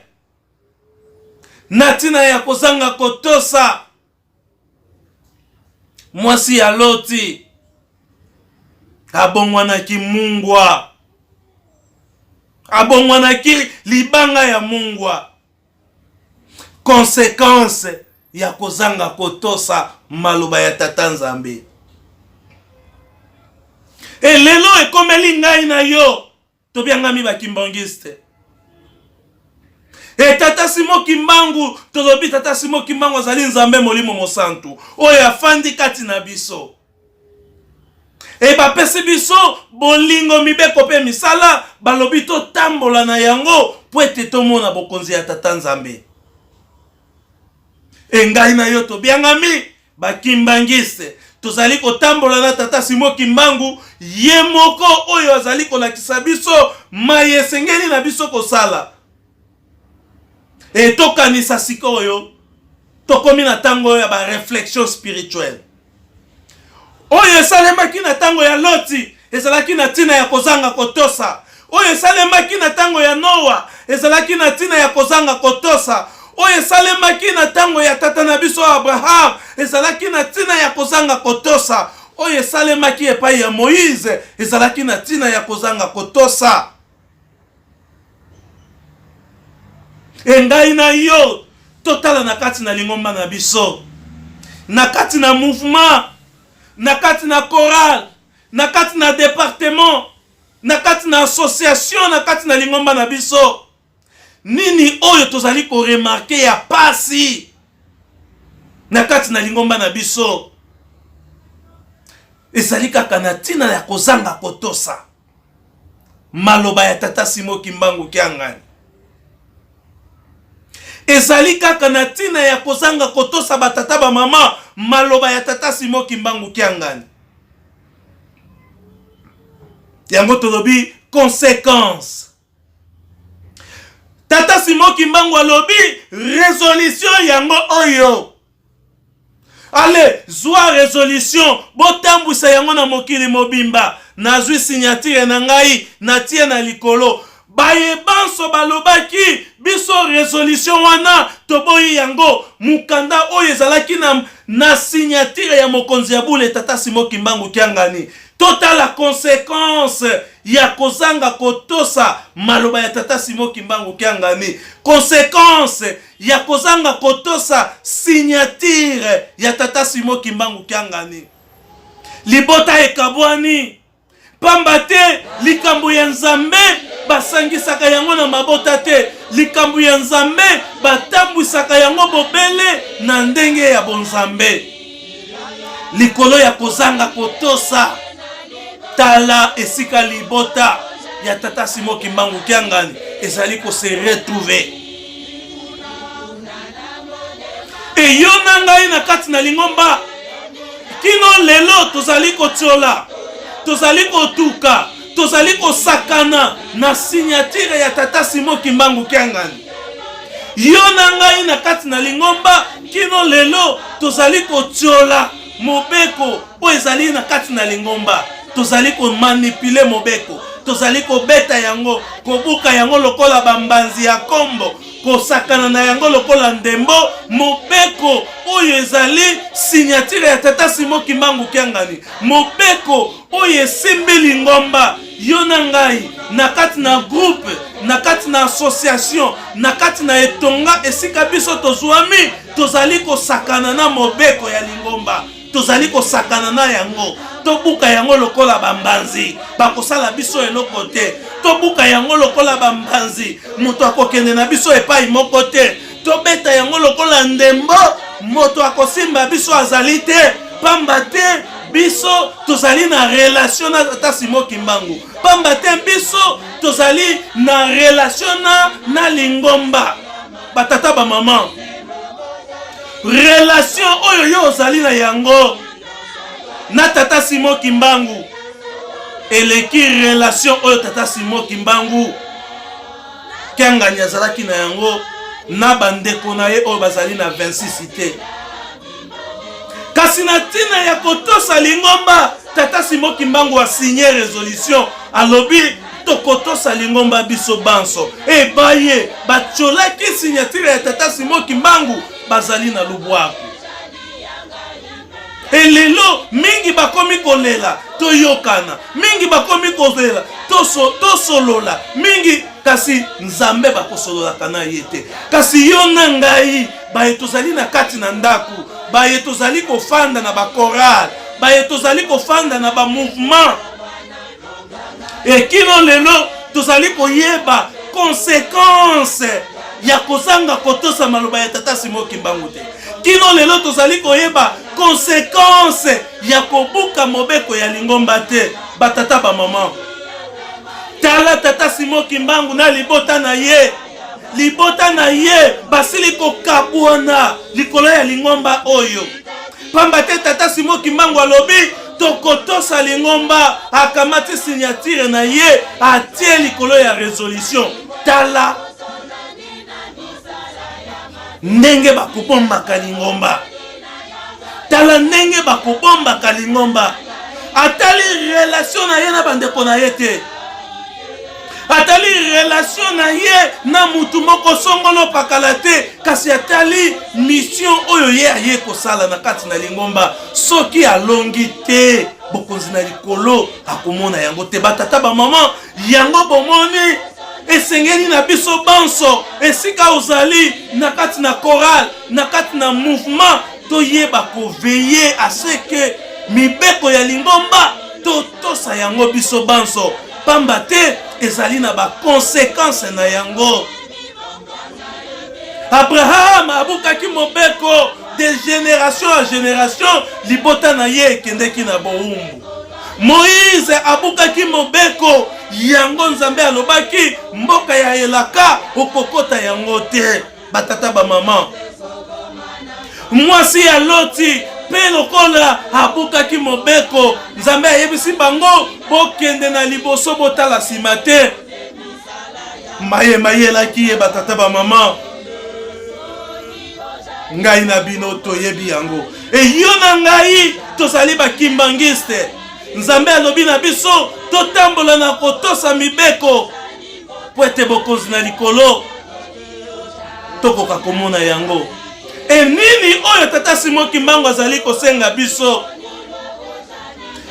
Natina ya kozanga kotosa mwasi ya Loti abongwanaki mungwa, abongwanaki libanga ya mungwa. Conséquence ya kozanga kotosa maloba ya tata Nzambe. Elelo ekomeli ngai na yo tobiangami bakimbangiste. Tata Simon Kimbangu, tolobi tata Simon Kimbangu azali Nzambe molimo mosantu oyo afandi kati na biso. Bapesi biso bolingo mibeko pe misala, balobi to tambola na yango po ete tomona bokonzi ya tata Nzambe. Ngai na yo tobiangami bakimbangiste, tozali kotambola na tata Simon Kimbangu, ye moko oyo azali kolakisa biso maye sengeli na biso kosala. Tokanisa sikoyo tokomi na tango ya ba réflexion spirituelle. Oyo esalemaki na tango ya Loti ezalaki na tina ya kozanga kotosa. Oyo esalemaki na tango ya Noa ezalaki na tina ya kozanga kotosa. Oyo esalemaki na tango ya tata na biso Abraham ezalaki na tina ya kozanga kotosa. Oyo esalemaki epai ya Moïse ezalaki na tina ya kozanga kotosa. Ngai na yo totala na kati na lingomba na biso, na kati na mouvement, na kati na chorale, na kati na département, na kati na association, na kati na lingomba na biso. Nini oyo tozali ko remarquer ya pasi na kati na lingomba na biso? Ezali kaka na tina ya kozanga kotosa maloba ya tata Simon Kimbangu kiangani. ezali kaka na tina ya kozanga kotosa batata ba mama maloba ya tata Simon Kimbangu Kiangani. Yango tolobi conséquence. Tata Simon Kimbangu alobi résolution yango oyo. Allez, zwa résolution, botambwisa yango na mokili mobimba, nazwi signature na ngai, natie na likolo. Baye banso balobaki, biso résolution wana, toboyi yango, mukanda oyo ezalaki na signature ya mokonzi ya bule tata Simon Kimbangu Kiangani. Total la conséquence ya kozanga kotosa maloba ya tata Simon Kimbangu Kiangani. Conséquence ya kozanga kotosa signature ya tata Simon Kimbangu Kiangani. Libota ekabwani. Pamba te likambo ya Nzambe basangisaka yango na mabota te. Likambo ya Nzambe batambwisaka yango bobele na ndenge ya bonzambe. Likolo ya kozanga kotosa tala esika libota ya tata Simon Kimbangu Kiangani ezali ko se retrouver. E yo na ngai na kati na lingomba kino lelo tozali kotiola, tozali kotuka, tozali kosakana na signature ya tata Simon Kimbangu Kiangani. Yo na ngai na kati na lingomba kino lelo tozali kotiola mobeko o ezali na kati na lingomba. Tozali ko manipule mobeko, tozali ko beta yango, kobuka yango lokola bambanzi ya kombo, kosakana na yango lokola ndembo. Mobeko oyo ezali signature ya tata Simon Kimbangu Kiangani. Mobeko oyo esimbi lingomba yo na ngai na kati na groupe, na kati na association, na kati na etonga esika biso tozwami, tozali kosakana na mobeko ya lingomba. Tozali kosakana na yango, tobuka yango lokola bambanzi, bakosala biso eloko te. Tobuka yango lokola bambanzi, moto akokende na biso epai moko te. Tobeta yango lokola ndembo, moto akosimba biso azali te. Pamba te biso tozali na relation na tata Simon Kimbangu. Pamba te biso tozali na relation na lingomba. Batata ba mama, relation oyo yo ozali na yango na tata Simon Kimbangu eleki relation oyo tata Simon Kimbangu Kiangani azalaki na yango na bandeko na ye oyo bazali na 26 te. Kasi na tina ya kotosa lingomba tata Simon Kimbangu a signé résolution alobi tokotosa lingomba biso banso. E baye bacholaki signature ya tata Simon Kimbangu bazali na lubwaku. Elelo mingi bakomi kolela toyokana, mingi bakomi kolela tosolola, mingi kasi Nzambe bakosolola kana yete. Kasi yo na ngai baye tozali na kati na ndaku, baye tozali kofanda na bakoral, baye tozali kofanda na ba mouvement. Ekino lelo tozali koyeba conséquence ya kozanga kotosa maloba ya tata Simon Kimbangu te. Kino lelo tozali koyeba conséquence ya kobuka mobeko ya lingomba te. Batata ba mama, tala tata Simon Kimbangu na libota na ye. Libota na ye basili kokabwana likolo ya lingomba oyo. Pamba te tata Simon Kimbangu alobi tokotosa lingomba, akamati signature na ye, atie likolo ya résolution. Tala ndenge bakobombaka lingomba, tala ndenge bakobombaka lingomba. Atali relation na ye na bandeko na ye te, atali relation na ye na mutu moko songolo pakala te. Kasi atali mission oyo ye aye kosala na kati na lingomba. Soki alongi te bokonzi na likolo akomona yango te. Batata ba mama, yango bomoni esengeli na biso banso esika ozali na kati na choral, na kati na mouvement, toyeba koveiller à ce que mibeko ya lingomba totosa yango biso banso. Pamba te ezali na ba conséquence na yango. Abraham abukaki mobeko de génération à génération, libota na ye ekendeki na boumbu. Moïse abukaki mobeko yango Nzambe alobaki mboka ya elaka okokota yango te. batata ba maman. Mwasi ya loti pe lokola abukaki mobeko nzambe ayebisi bango bokende na liboso botala nsima te. Mayelaki ye batata ba maman. Ngai na bino toyebi yango. Yo na ngai tozali bakimbangiste. Nzambe alobi na biso totambola na kotosa mibeko po ete bokonzi na likolo tokoka komona yango. Nini oyo tata Simon Kimbangu azali kosenga biso?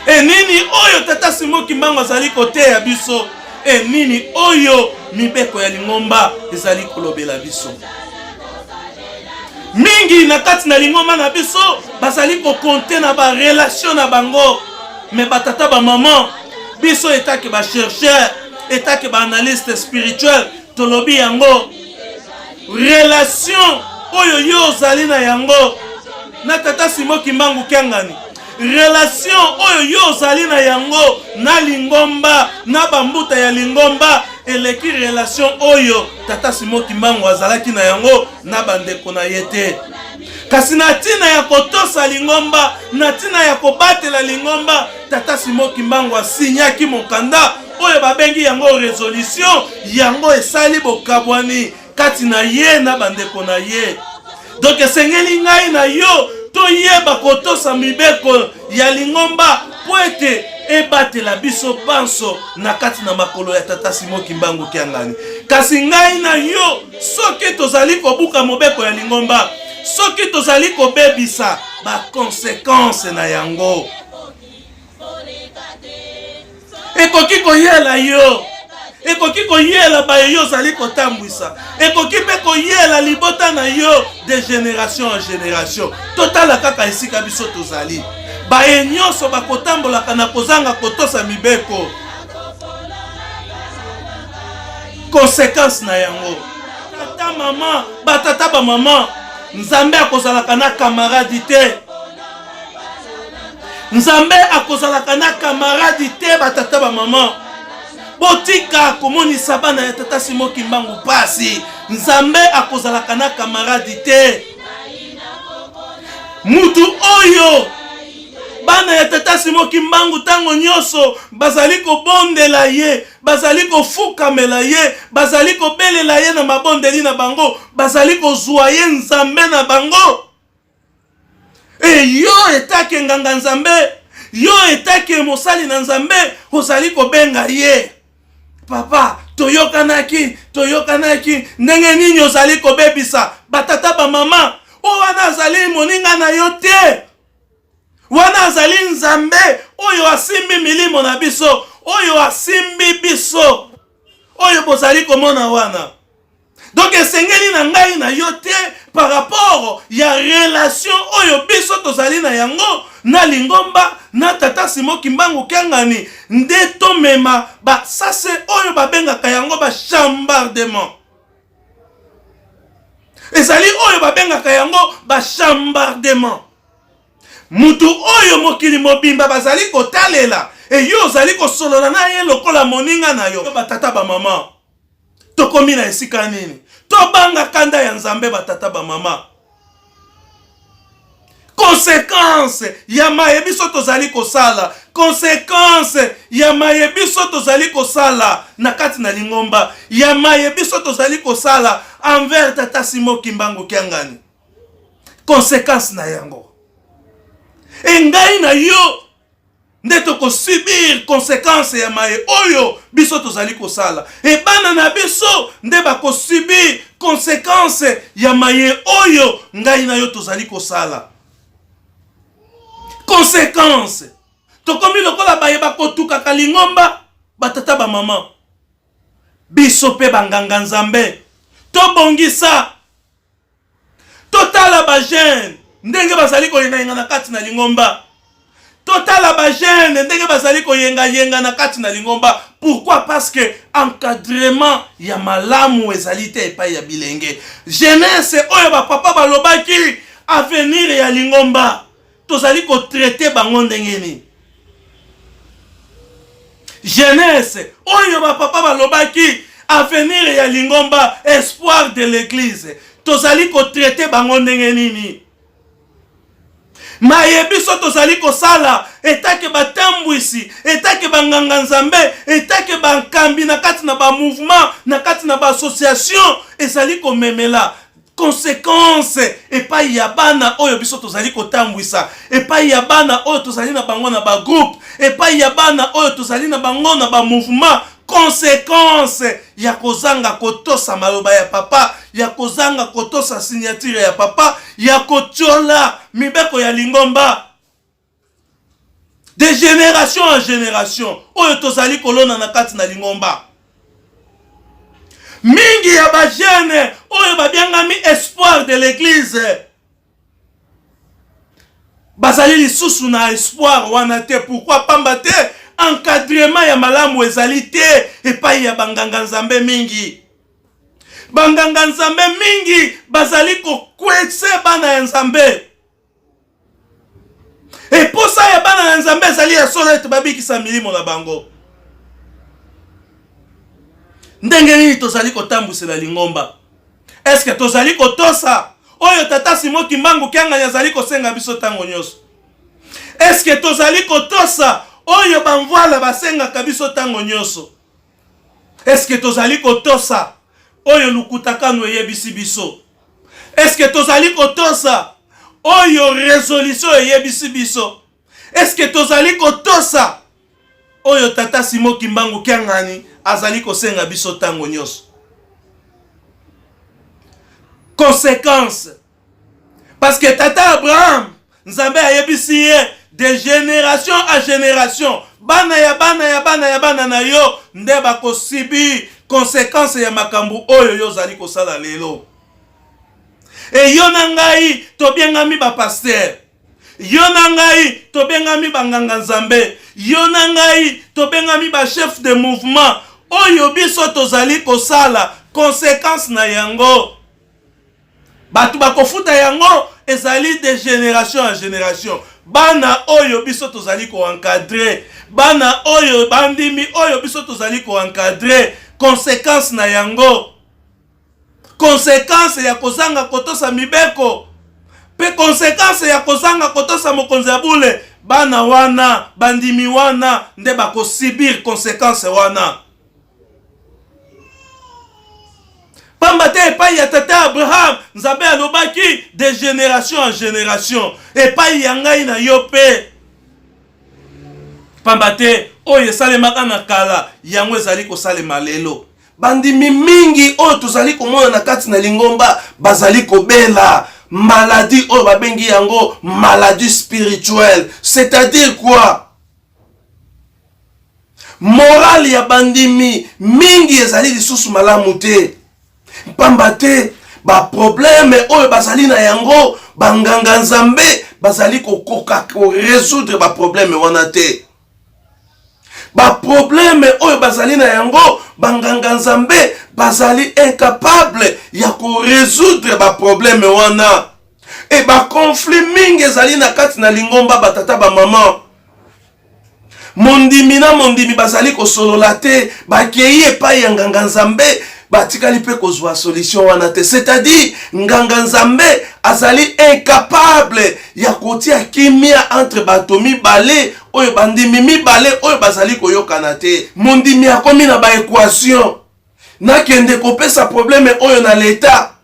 Nini oyo tata Simon Kimbangu azali koteya biso? Nini oyo mibeko ya lingomba ezali kolobela biso? Mingi na kati na lingomba na biso bazali kokonte na ba relation na bango. Mais batata ba maman biso etake ba chercheur, etake ba analyste spirituel tolobi yango relation oyo yo zali na yango na tata Simon Kimbangu Kiangani. Relation oyo yo zali na yango na lingomba na bambuta ya lingomba eleki relation oyo tata Simon Kimbangu azalaki na yango na bandeko na yete. Kasi na tina ya kotosa lingomba, na tina ya kobatela lingomba, tata Simon Kimbangu asinyaki mokanda oyo babengi yango resolution, yango esali bokabwani kati na ye na bandeko na ye. Donc esengeli ngai na yo toyeba kotosa mibeko ya lingomba po ete ebatela biso banso na kati na makolo ya tata Simon Kimbangu Kiangani. Kasi ngai na yo soki tozali kobuka mobeko ya lingomba, soki tozali kobebisa ba conséquence na yango, ekoki koyela yo, ekoki koyela ba yo zali kotambwisa, ekoki pe koyela libota na yo de génération en génération. Totala kaka esika biso tozali baye nyonso bakotambolaka na kozanga kotosa mibeko, conséquence na yango. Tata maman, batata ba maman, Nzambe akozalaka na camarade te. Nzambe akozalaka na camarade te batata ba maman. Botika komonisa bana ya tata Simon Kimbangu pasi. Nzambe akozalaka na camarade te. Mutu oyo bana ya tata Simon Kimbangu tango nyoso bazali kobondela ye, bazali kofukamela ye, bazali kobelela ye na mabondeli na bango, bazali kozwa ye Nzambe na bango. Yo etake nganga Nzambe, yo etake mosali na Nzambe, ozali kobenga ye. Papa, toyokanaki, ndenge nini ozali kobebisa batata ba mama, o wana azali moninga na yo te. Wana azali Nzambe oyo asimbi milimo na biso, oyo asimbi biso, oyo bozali komona wana. Donc esengeli na ngai na yo te par rapport ya relation oyo biso tozali na yango na lingomba na tata Simon Kimbangu Kiangani nde tomema ba sase oyo babengaka yango ba chambardement. Ezali oyo babengaka yango ba chambardement. Mutu oyo mokili mobimba bazali kotalela e yo zali kosolola na ye lokola moninga na yo. Batata ba mama tokomi na esika nini? Tobanga kanda ya Nzambe batata ba mama. Conséquence ya mayebiso tozali kosala, conséquence ya mayebiso tozali kosala na kati na lingomba, ya mayebiso tozali kosala envers tata Simon Kimbangu Kiangani. Conséquence na yango engai na yo nde toko subir conséquence ya maye oyo biso tozali kosala. E bana na biso nde bako subir conséquence ya maye oyo ngai na yo tozali kosala. Conséquence tokomi lokola baye bako tuka kalingomba batata ba mama. Biso pe banganga Nzambe tobongisa totala ba jeune ndenge bazali koyenga na kati na lingomba. Totala ba jeune ndenge bazali koyenga na kati na lingomba. Pourquoi? Parce que encadrement ya malamu ezali te epai ya bilenge. Jeunesse oyo ba papa balobaki avenir ya lingomba tozali ko traiter bango ndenge ni. Jeunesse oyo ba papa balobaki avenir ya lingomba, espoir de l'église, tozali ko traiter bango ndenge nini. Mayebiso tozali ko sala etake batambwisi, etake banganga nzambe, etake bankambi na kati na ba mouvement, na kati na ba association, ezali ko memela conséquence epai ya bana oyo biso tozali ko tambwisa, epai ya bana oyo tozali na bango na ba groupe, epai ya bana oyo tozali na bango na ba mouvement. Conséquence ya kozanga kotosa maloba ya papa, ya kozanga kotosa signature ya papa, ya kochola mibeko ya lingomba. De génération en génération, oyo tozali kolona na kati na lingomba. Mingi ya ba jeune oyo babiangami espoir de l'église. Bazali lisusu na espoir wana te, pourquoi pamba te? Encadrement ya malamu ezali te epai ya banganga nzambe mingi. Banganga nzambe mingi bazali ko kwetse bana ya nzambe. Eposa ya bana ya nzambe ezali ya solo ete babikisa milimo na bango. Ndenge nini tozali kotambwisela lingomba? Eske tozali kotosa oyo tata Simon Kimbangu Kianga yazali kosenga biso tango nyonso? Eske tozali kotosa oyo bamvoala basenga kabiso tango nyonso? Eske tozali kotosa oyo lukutakano eyebisi biso? Eske tozali kotosa oyo résolution eyebisi biso? Eske tozali kotosa oyo tata Simon Kimbangu Kiangani azali kosenga biso tango nyonso? Conséquence, parce que tata Abraham nzambe ayebisi ye de génération à génération, bana ya bana na yo nde bakosibi conséquence ya makambo oyo yo zali kosala lelo. E yo na ngai tobiengami ba pasteur, yo na ngai tobiengami banganga nzambe, yo na ngai tobiengami ba chef de mouvement oyo biso tozali kosala conséquence na yango. Batu bakofuta yango ezali de génération en génération. Bana oyo biso tozali ko encadrer, bana oyo bandimi oyo biso tozali ko encadrer, conséquence na yango. Conséquence ya kozanga kotosa mibeko, pe conséquence ya kozanga kotosa mokonzi ya bule, bana wana bandimi wana nde bako subir conséquence wana. Pambate epai ya tata Abraham nzambe alobaki de génération en génération, epai ya ngai na yo pe. Pambate oyo esalemaka na kala yango ezali kosalema lelo. Bandimi mingi oyo tozali komona na kati na lingomba bazali kobela maladie oyo babengi yango maladie spirituelle. C'est-à-dire quoi? Morale ya bandimi mingi ezali lisusu malamu te. Pambate ba problème oyo bazali na yango banganga nzambe bazali kokoka ko résoudre ba problème wana te. Ba problème oyo bazali na yango banganga nzambe bazali incapable ya ko résoudre ba problème wana. E ba conflit mingi ezali na kati na lingomba batata ba maman. Mondimi na mondimi bazali ko solola te, bakei epai ya nganga nzambe batikali pe kozwa solution wana te. C'est-à-dire nganga nzambe azali incapable ya kotia kimia entre batomi bale oyo bandimi mibale oyo bazali koyokana te. Mondimi akomi na ba équation, nakende kopesa problème oyo na l'état,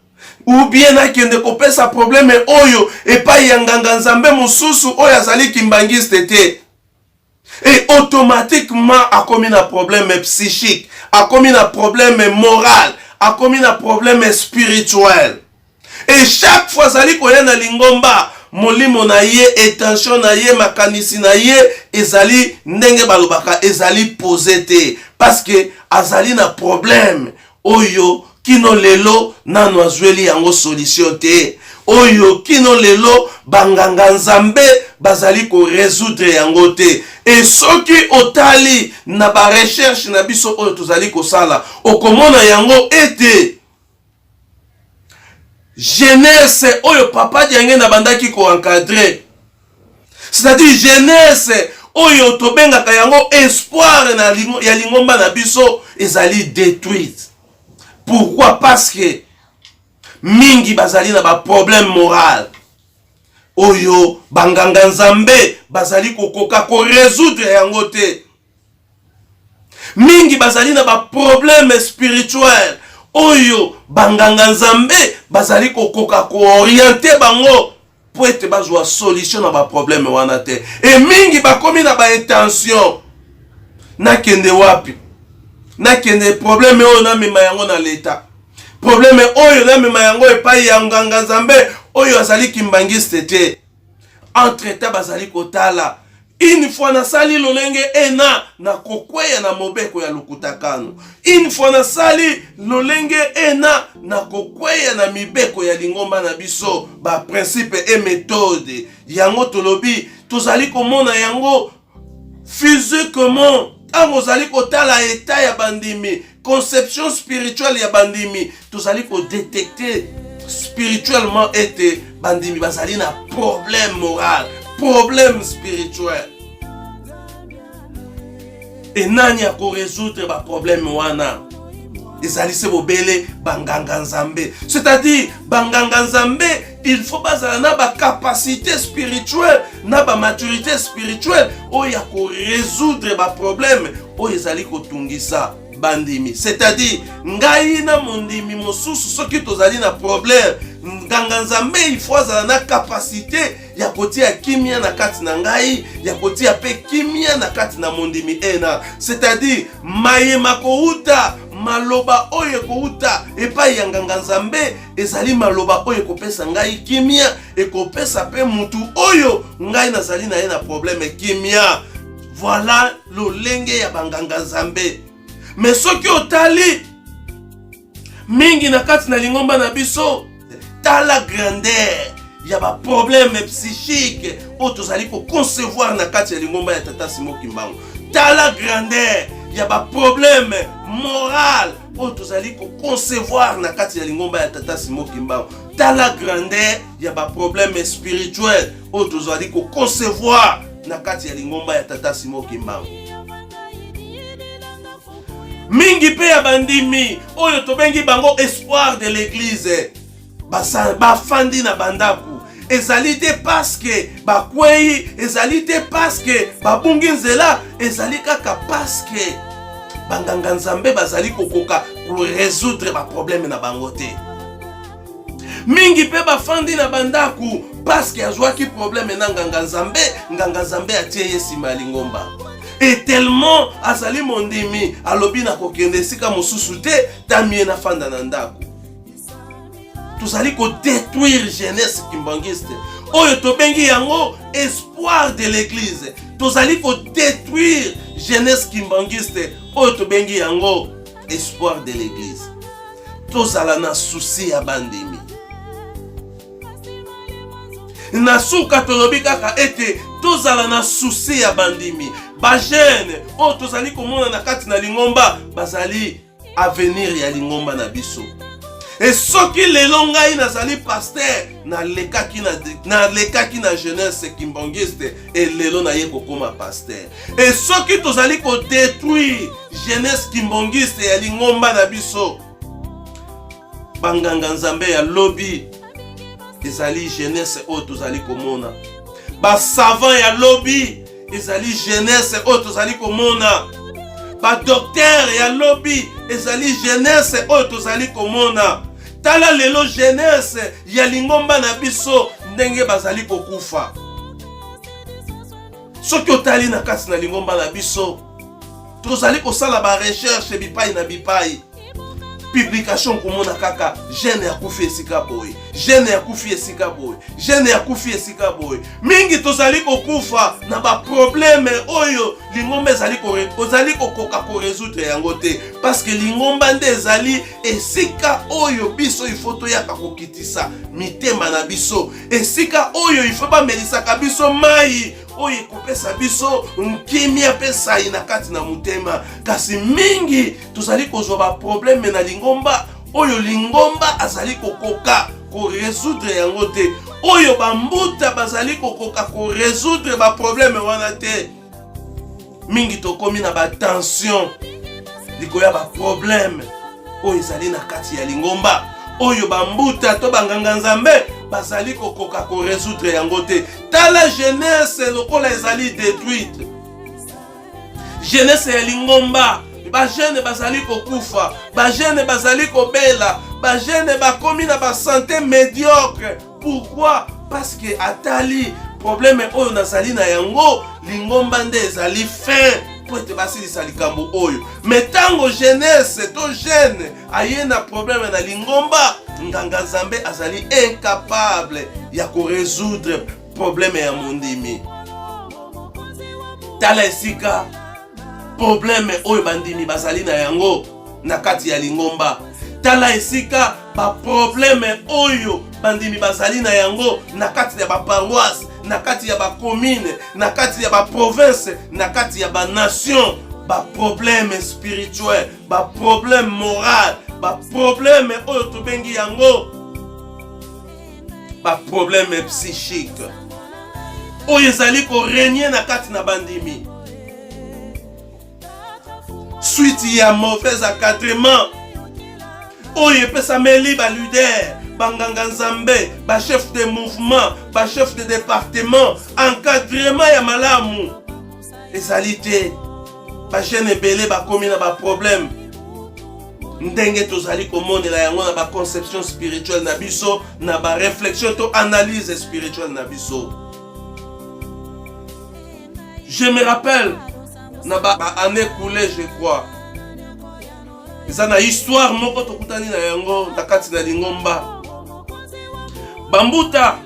ou bien nakende kopesa problème oyo epai ya nganga nzambe mosusu oyo azali kimbangiste te. Et automatiquement a commis un problème psychique, a commis un problème moral, a commis un problème spirituel. Et chaque fois zali koya na lingomba molimo na ye, étention na ye, makanisi na ye, ezali ndenge balobaka ezali posé te, parce que azali na problème oyo kino lelo nano azweli yango solution te. Oyo kino lelo banganga nzambe bazali ko résoudre yango te. Et soki otali na ba recherche na biso oyo tozali kosala okomona yango ete jeunesse oyo papa diange na bandaki ko encadrer, c'est-à-dire jeunesse oyo tobengaka yango espoir na ya lingomba na biso ezali détruite. Pourquoi? Parce que mingi bazali na ba problème moral oyo banganga nzambe bazali kokoka ko résoudre yango te. Mingi bazali na ba problème spirituel oyo banganga nzambe bazali kokoka ko orienter bango po ete bazwa solution na ba problème wana te. Et mingi bakomi na ba intention nakende wapi, nakende problème oyo na mema yango na leta, problème oyo na mema yango epai ya nganga nzambe oyo azali kimbangiste te. Entre temps bazali kotala une fois na sali lolenge ena na kokweya na mobeko ya lukutakano, une fois na sali lolenge ena na kokweya na mibeko ya lingomba na biso, ba principe et méthode yango tolobi tozali komona yango physiquement. Ango zali kotala état ya bandimi, conception spirituelle ya bandimi, tozali ko détecter spirituellement ete bandimi bazali na problème moral, problème spirituel. Et nani a ko résoudre ba problème wana? Ezali se bobele banganga nzambe. C'est-à-dire banganga nzambe, il faut bazala na ba capacité spirituelle, na ba maturité spirituelle oya ko résoudre ba problème oyo ezali kotungisa bandimi. C'est-à-dire ngai na mondimi mosusu soki tozali na problème, nganga nzambe il faut azala na capacité ya kotia kimia na kati na ngai, ya kotia pe kimia na kati na mondimi ena. C'est-à-dire mayema kouta maloba oyo kouta epai ya nganga nzambe ezali maloba oyo kopesa ngai kimia, ekopesa pe mutu oyo ngai nazali na ye na problème kimia. Voilà lolenge ya banganga nzambe. Mais soki otali mingi na kati na lingomba na biso, tala grandeur ya ba problème psychique oyo tozali ko concevoir na kati ya lingomba ya Tata Simon Kimbangu. Tala grandeur ya ba problème moral oyo tozali ko concevoir na kati ya lingomba ya Tata Simon Kimbangu. Tala grandeur ya ba problème spirituel oyo tozali ko concevoir na kati ya lingomba ya Tata Simon Kimbangu. Mingi pe ya bandimi oyo tobengi bango espoir de l'église, bafandi na bandaku, ezali te parce que bakwei, ezali te parce que babungi nzela, ezali kaka parce que banganga nzambe bazali kokoka ko résoudre ba problème na bango te. Mingi pe bafandi na bandaku parce que azwaki problème na nganga nzambe atie yesima lingomba. Et tellement azali mondimi alobi na kokende sika mosusu te tamie na fanda na ndako. Tozali ko détruire jeunesse kimbangiste oyo tobengi yango espoir de l'église. Tozali ko détruire jeunesse kimbangiste oyo tobengi yango espoir de l'église. Tozala na souci ya bandimi. Na suka tolobi kaka ete tozala na souci ya bandimi. Ba jeune oyo tozali komona na kati na lingomba bazali avenir ya lingomba na biso. Et soki lelo ngai nazali pasteur na lekaki na jeunesse kimbangiste et lelo na ye kokoma pasteur. Et soki tozali ko détruire jeunesse kimbangiste ya lingomba na biso, banganga nzambe ya lobby ezali jeunesse oyo tozali komona. Ba savant ya lobby ezali jeunesse oyo tozali komona. Ba docteur ya lobby ezali jeunesse oyo tozali komona. Tala lelo jeunesse ya lingomba na biso ndenge bazali kokufa. Soki otali na kati na lingomba na biso, tozali kosala ba recherche bipai na bipai. Publication komona kaka jeune ya kufi esika boy, jeune ya kufi esika boy, jeune ya kufi esika boy. Mingi tozali kokufa na ba problème oyo lingomba ezali kokoka ko résoudre yango te, parce que lingomba nde ezali esika oyo biso ifo toyaka kokitisa mitema na biso, esika oyo ifo bamelisaka biso mai oyo ekopesa biso nkimia pe sai na kati na mutema. Kasi mingi tozali kozwa ba problème na lingomba oyo lingomba azali kokoka ko résoudre yango te, oyo bambuta bazali kokoka ko résoudre ba problème wana te. Mingi tokomi na ba tension likoya ba problème oyo ezali na kati ya lingomba oyo bambuta to banganga nzambe bazali kokoka ko résoudre yango te. Tala jeunesse lokola ezali détruite. Jeunesse ya lingomba, ba jeune bazali kokufa, ba jeune bazali kobela, ba jeune bakomi na ba santé médiocre. Pourquoi? Parce que atali problème oyo nazali na yango lingomba nde ezali fin po ete basilisa likambo oyo. Mais tango jeunesse to jeune aye na problème na lingomba, nganga nzambe azali incapable ya ko résoudre problème ya mondimi. Tala esika problème oyo bandimi bazali na yango na kati ya lingomba. Tala esika ba problème oyo bandimi bazali na yango na kati ya ba paroisse, na kati ya ba commune, na kati ya ba province, na kati ya ba nation. Ba problème spirituel, ba problème moral, ba problème oyo tobengi yango ba problème psychique oyo ezali ko régner na kati na bandimi suite ya mauvais encadrement oyo epesameli ba leader, banganga nzambe, ba chef de mouvement, ba chef de département, encadrement ya malamu ezali te. Ba jeune ebele bakomi na ba problème ndenge tozali komonela yango na ba conception spirituelle na biso, na ba réflexion to analyse spirituelle na biso. Je me rappelle na ba année coulée, je crois, eza na histoire moko tokutani na yango na kati na lingomba. Bambuta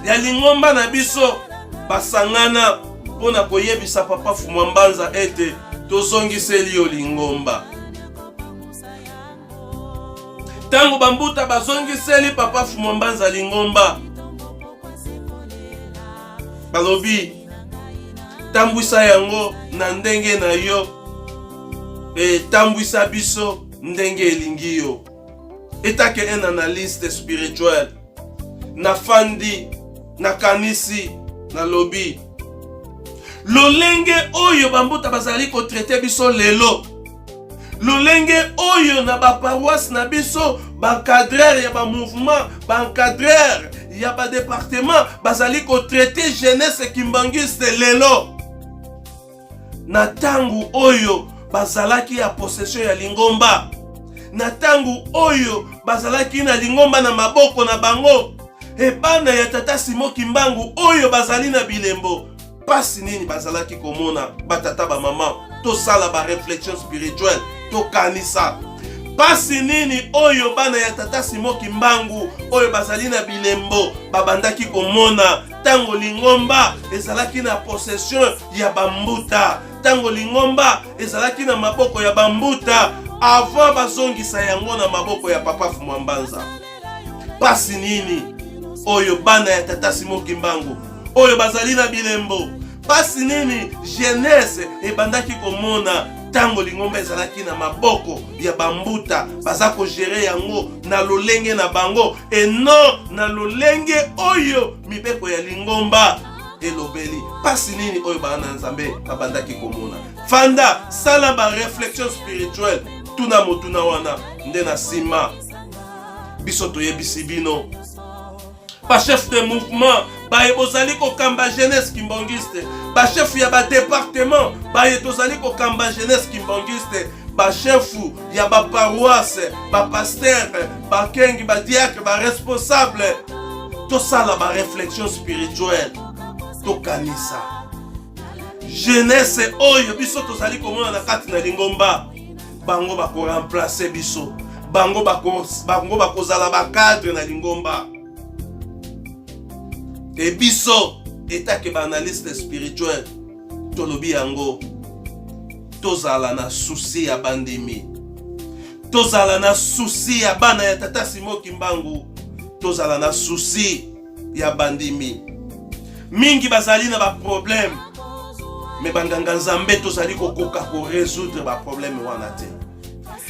ya lingomba na biso basangana pona koyebisa papa Fumwambanza ete tozongiseli yo lingomba. Tango bambuta bazongiseli papa Fumwambanza lingomba, balobi tambwisa yango na ndenge na yo, tambwisa biso ndenge elingi yo. Etake un analyste spirituel na fandi na kanisi na lobi lolenge oyo bambuta bazali ko traiter biso lelo, lolenge oyo na ba paroisse na biso, ba cadreur ya ba mouvement, ba cadreur ya ba département bazali ko traiter jeunesse kimbangiste lelo, na tangu oyo bazalaki ya possession ya lingomba, na tangu oyo bazalaki na lingomba na maboko na bango, ebana ya tata Simon Kimbangu oyo bazali na bilembo, pasi nini bazalaki komona batata ba mama to sala ba réflexion spirituelle to kanisa. Pasi nini oyo bana ya tata Simon Kimbangu oyo bazali na bilembo babandaki komona tango lingomba ezalaki na possession ya bambuta, tango lingomba ezalaki na maboko ya bambuta avant bazongisa yango na maboko ya papa Fumwambanza. Pasi nini oyo bana ya tata Simon Kimbangu oyo bazali na bilembo, pasi nini jeunesse ebandaki komona tango lingomba ezalaki na maboko ya bambuta baza ko gérer yango na lolenge na bango et non na lolenge oyo mibeko ya lingomba elobeli. Pasi nini oyo bana nzambe babandaki komona. Fanda sala ba réflexion spirituelle tuna motuna wana nde na sima biso toyebisi bino ba chef de mouvement baye bozali kokamba jeunesse kimbangiste, ba chef ya ba département baye tozali kokamba jeunesse kimbangiste, ba chef ya ba paroisse, ba pasteur, ba kengi, ba diacre, ba responsable, to sala ba réflexion spirituelle to kanisa. Jeunesse oyo biso tozali komona na kati na lingomba, bango bako remplacer biso, bango bako zala ba cadre na lingomba. Et biso etake ba analyste spirituel tolobi yango tozala na souci ya bandimi, tozala na souci ya bana ya tata Simon Kimbangu, tozala na souci ya bandimi. Mingi bazali na ba problème, mais banganga nzambe tozali kokoka ko résoudre ba problème wana te.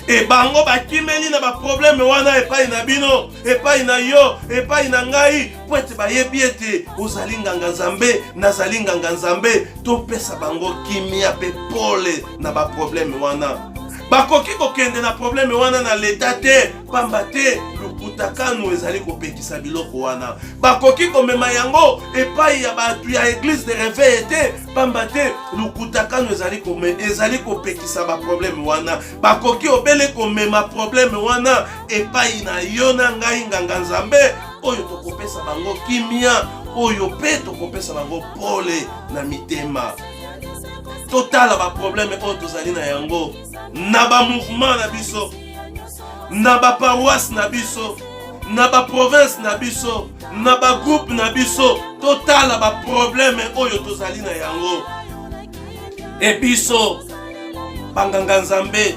Et bango bakimeli na ba problème wana epai na bino, epai na yo, epai na ngai, po ete bayebi ete ozali nganga nzambe, nazali nganga nzambe, to pesa bango kimia pe pole na ba problème wana. bakoki kokende na problème wana na leta te pamba te lukutakano ezali kopekisa biloko wana bakoki komema yango epai ya bato ya église de réveil te pamba te lukutakano ezali kopekisa ba problème wana bakoki obele komema problème wana epai na yo na ngai nganga nzambe oyo tokopesa bango kimia oyo pe tokopesa bango pole na mitema totala ba problème oyo tozali na yango na ba mouvement na biso na ba paroisse na biso na ba province na biso na ba groupe na biso totala ba problème oyo tozali na yango e biso banganga nzambe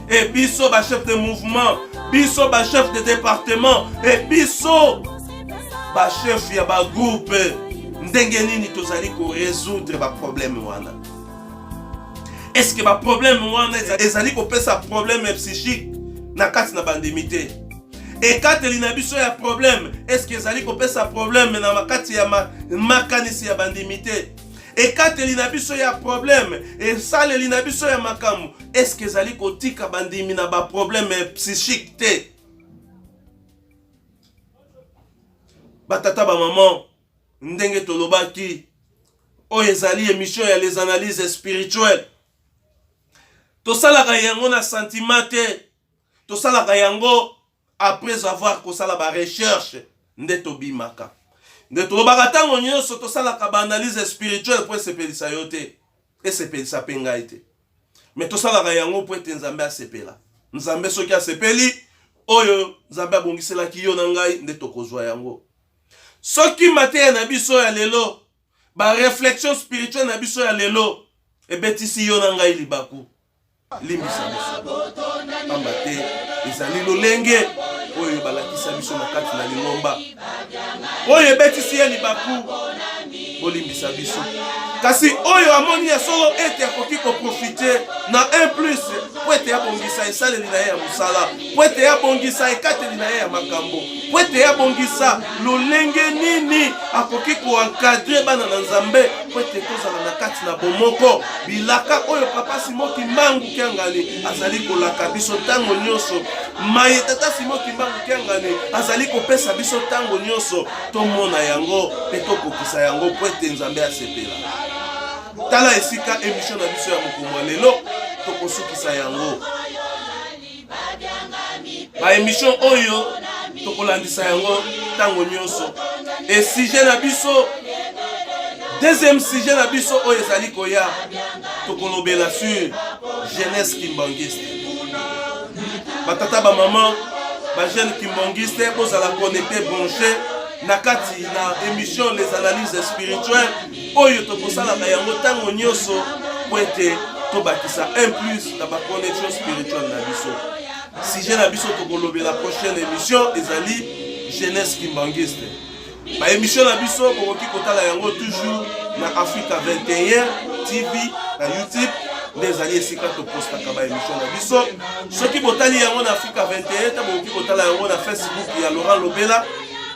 e biso ba chef de mouvement biso ba chef de département e biso ba chef ya ba groupe ndenge nini tozali ko résoudre ba problème wana. Est-ce que ba problème wana ezali kopesa problème psychique na kati na bandimité et kateli na biso ya problème est-ce que ezali kopesa problème na makati ya makanisi ya bandimité et kateli na biso ya problème et saleli na biso ya makamu est-ce que ezali kotika bandimi na ba problème psychique te batata ba maman ndenge tolobaki oyo ezali émission ya les analyses spirituelles tosalaka yango na sentiment te tosalaka yango après avoir kosala ba recherche nde tobimaka nde tolobaka ntango nyonso tosalaka ba analyse spirituelle po esepelisa yo te esepelisa mpe ngai te mais tosalaka yango po ete nzambe asepela nzambe soki asepeli oyo nzambe abongiselaki yo na ngai nde tokozwa yango soki mateya na biso ya lelo ba réflexion spirituelle na biso ya lelo ebetisi yo na ngai libaku limbisa biso pamba te ezali lolenge oyo balakisa biso na kati na lingomba oyo ebetisi ye libaku bolimbisa biso kasi oyo amoni ya solo ete akoki koprofite na 1 plus po ete yabongisa esaleli na ye ya mosala po ete yabongisa ekateli na ye ya makambo po ete yabongisa lolenge nini akoki koencadre bana na nzambe po ete tozala na kati na bomoko bilaka oyo papa Simon Kimbangu Kiangani azali kolaka biso ntango nyonso maye tata Simon Kimbangu Kiangani azali kopesa biso ntango nyonso tomona yango pe tokokisa yango po ete nzambe asepela tala esika émission na biso ya mokumwa lelo tokosukisa yango ba émission oyo tokolandisa yango ntango nyonso et sujet na biso deuxième sujet na biso oyo ezali koya tokolobela sur jeunesse kimbangiste batata ba maman ba jeune kimbangiste bozala connecté branché na kati na émission les analyses spirituelles oyo tokosalaka yango ntango nyonso po ete tobakisa 1 plus na ba connexion spirituelle na biso sujet na biso tokolobela prochaine émission ezali jeunesse kimbangiste ba émission na biso bokoki kotala yango toujours na Africa 21 TV na YouTube nde ezali esika topostaka ba émission na biso soki botali yango na Africa 21 ta bokoki kotala yango na Facebook ya Laurent Lobela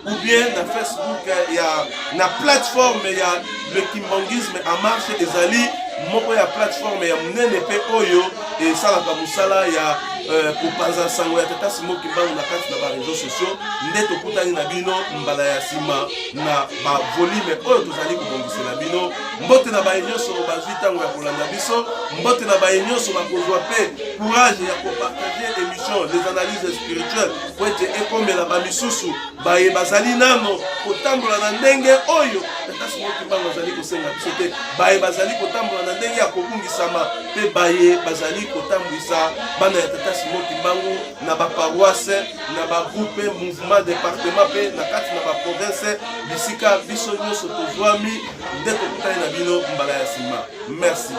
ou bien na Facebook ya na plateforme ya le kimbangisme en marche ezali moko ya plateforme ya munene pe oyo esalaka musala ya kopanza sango ya tata Simon Kimbangu na kati na ba réseaux sociaux nde tokutani na bino mbala ya sima na ba volume oyo tozali kobongisela bino mbote na ba nyonso bazwi ntango ya kolanda biso mbote na ba nyonso bakozwa pe courage ya kopartager émission les analyses spirituelles po ete ekomela bamisusu baye bazali nano kotambola na ndenge oyo tata Simon Kimbangu azali kosenga biso te baye bazali kotambola na ndenge ya kobungisama pe baye bazali kotambwisa bana ya tata Simon Kimbangu na ba paroisse na ba groupe mouvement département pe na kati na ba province bisika biso nyonso tozwami nde tokutani na bino mbala ya sima merci.